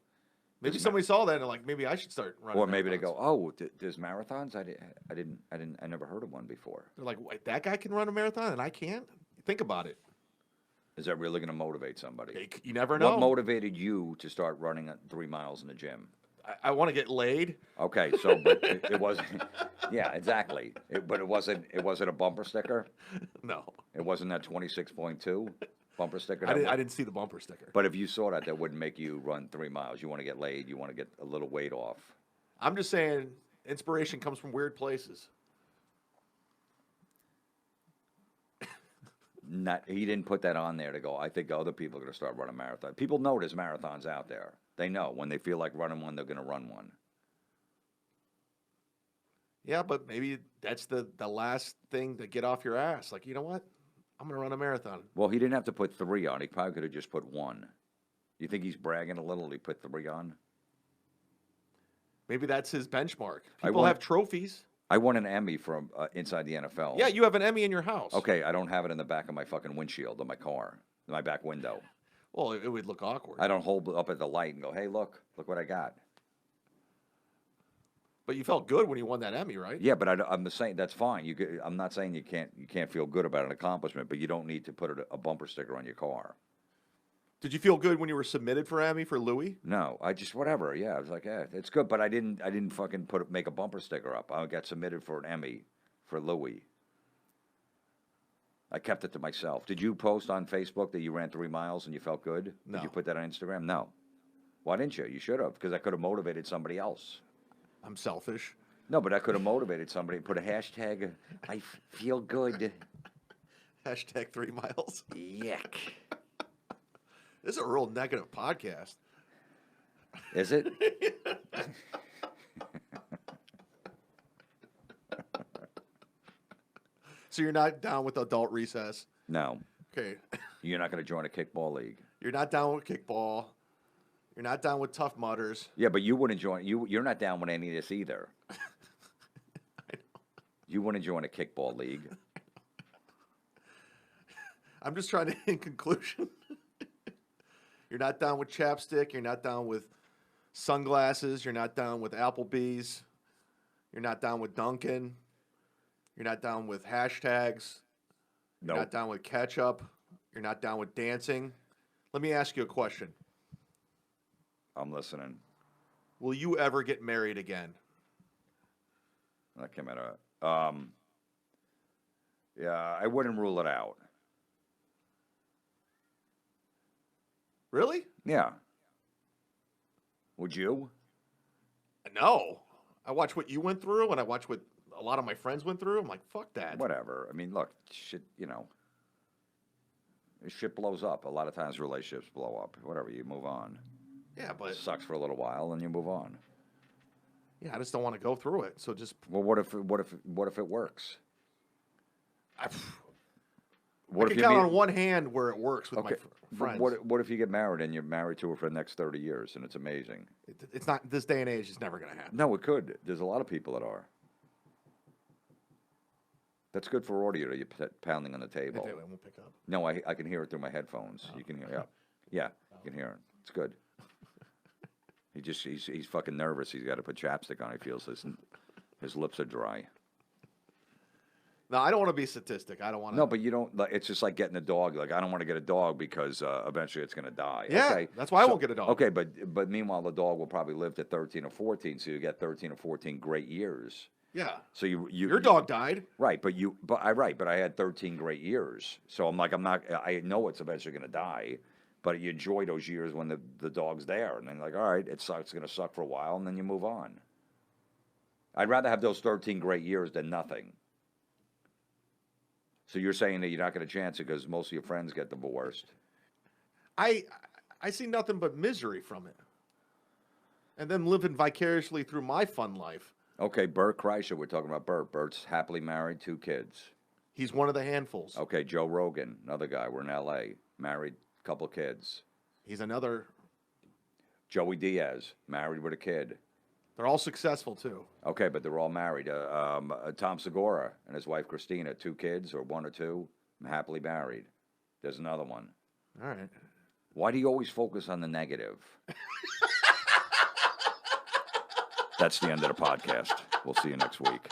Speaker 1: Maybe somebody saw that and they're like, maybe I should start running.
Speaker 2: Or maybe they go, oh, there's marathons? I never heard of one before.
Speaker 1: They're like, wait, that guy can run a marathon and I can't? Think about it.
Speaker 2: Is that really going to motivate somebody?
Speaker 1: You never know.
Speaker 2: What motivated you to start running 3 miles in the gym?
Speaker 1: I want to get laid.
Speaker 2: Okay, so but it wasn't. Yeah, exactly. But it wasn't a bumper sticker.
Speaker 1: No,
Speaker 2: it wasn't that 26.2 bumper sticker.
Speaker 1: I didn't see the bumper sticker.
Speaker 2: But if you saw that wouldn't make you run 3 miles. You want to get laid. You want to get a little weight off.
Speaker 1: I'm just saying, inspiration comes from weird places.
Speaker 2: He didn't put that on there to go, I think other people are going to start running marathons. People know there's marathons out there. They know when they feel like running one, they're going to run one.
Speaker 1: Yeah, but maybe that's the last thing to get off your ass. Like, you know what? I'm going to run a marathon.
Speaker 2: Well, he didn't have to put 3 on. He probably could have just put 1. You think he's bragging a little? He put 3 on?
Speaker 1: Maybe that's his benchmark. People have trophies.
Speaker 2: I won an Emmy from inside the NFL.
Speaker 1: Yeah, you have an Emmy in your house.
Speaker 2: Okay, I don't have it in the back of my fucking windshield of my car, my back window.
Speaker 1: Well, it would look awkward.
Speaker 2: I don't hold it up at the light and go, hey, look what I got.
Speaker 1: But you felt good when you won that Emmy, right?
Speaker 2: Yeah, but I'm saying that's fine. I'm not saying you can't feel good about an accomplishment, but you don't need to put a bumper sticker on your car.
Speaker 1: Did you feel good when you were submitted for Emmy for Louis?
Speaker 2: No, I just whatever. Yeah, I was like, yeah, it's good, but I didn't fucking make a bumper sticker up. I got submitted for an Emmy for Louis. I kept it to myself. Did you post on Facebook that you ran 3 miles and you felt good?
Speaker 1: No.
Speaker 2: Did you put that on Instagram? No. Why didn't you? You should have, because I could have motivated somebody else.
Speaker 1: I'm selfish.
Speaker 2: No, but I could have motivated somebody. Put a hashtag, I feel good.
Speaker 1: Hashtag 3 miles.
Speaker 2: Yuck.
Speaker 1: This is a real negative podcast.
Speaker 2: Is it?
Speaker 1: So you're not down with adult recess?
Speaker 2: No.
Speaker 1: Okay.
Speaker 2: You're not going to join a kickball league.
Speaker 1: You're not down with kickball. You're not down with Tough Mudders.
Speaker 2: Yeah, but you wouldn't join. You're not down with any of this either.
Speaker 1: I know.
Speaker 2: You wouldn't join a kickball league.
Speaker 1: I'm just trying to, in conclusion, you're not down with Chapstick. You're not down with sunglasses. You're not down with Applebees. You're not down with Dunkin'. You're not down with hashtags. You're
Speaker 2: Nope.
Speaker 1: not down with ketchup. You're not down with dancing. Let me ask you a question.
Speaker 2: I'm listening.
Speaker 1: Will you ever get married again?
Speaker 2: That came out of. Yeah, I wouldn't rule it out.
Speaker 1: Really?
Speaker 2: Yeah. Would you?
Speaker 1: No. I watch what you went through, and I watch what a lot of my friends went through. I'm like, fuck that.
Speaker 2: Whatever. I mean, look, shit, shit blows up. A lot of times relationships blow up. Whatever, you move on.
Speaker 1: Yeah, but
Speaker 2: It sucks for a little while, and you move on.
Speaker 1: yeah, I just don't want to go through it. So just
Speaker 2: Well, what if it works?
Speaker 1: I
Speaker 2: What
Speaker 1: can
Speaker 2: if you
Speaker 1: count
Speaker 2: meet-
Speaker 1: on one hand where it works with my
Speaker 2: but
Speaker 1: friends.
Speaker 2: what if you get married and you're married to her for the next 30 years and it's amazing?
Speaker 1: It's not this day and age. It's never going to happen.
Speaker 2: No, it could. There's a lot of people that are. That's good for audio. You're pounding on the table.
Speaker 1: It won't pick up.
Speaker 2: No, I can hear it through my headphones. You can hear, yeah, you can hear it. It's good. He's fucking nervous. He's got to put chapstick on. He feels his lips are dry.
Speaker 1: No, I don't want to be a statistic. I don't want to.
Speaker 2: No, but you don't. Like, it's just like getting a dog. Like, I don't want to get a dog because eventually it's going to die.
Speaker 1: Yeah,
Speaker 2: okay?
Speaker 1: that's why I won't get a dog.
Speaker 2: Okay, but meanwhile the dog will probably live to 13 or 14, so you get 13 or 14 great years.
Speaker 1: Yeah.
Speaker 2: So
Speaker 1: your dog died.
Speaker 2: Right, but I had 13 great years. So I know it's eventually going to die, but you enjoy those years when the dog's there, and then like, all right, it sucks. It's going to suck for a while, and then you move on. I'd rather have those 13 great years than nothing. So you're saying that you're not going to chance it because most of your friends get divorced.
Speaker 1: I see nothing but misery from it. And them living vicariously through my fun life.
Speaker 2: Okay, Bert Kreischer, we're talking about Bert. Bert's happily married, 2 kids.
Speaker 1: He's one of the handfuls.
Speaker 2: Okay, Joe Rogan, another guy. We're in L.A., married, couple kids.
Speaker 1: He's another.
Speaker 2: Joey Diaz, married with a kid.
Speaker 1: They're all successful, too.
Speaker 2: Okay, but they're all married. Tom Segura and his wife Christina, 2 kids, or 1 or 2, happily married. There's another one.
Speaker 1: All right.
Speaker 2: Why do you always focus on the negative? That's the end of the podcast. We'll see you next week.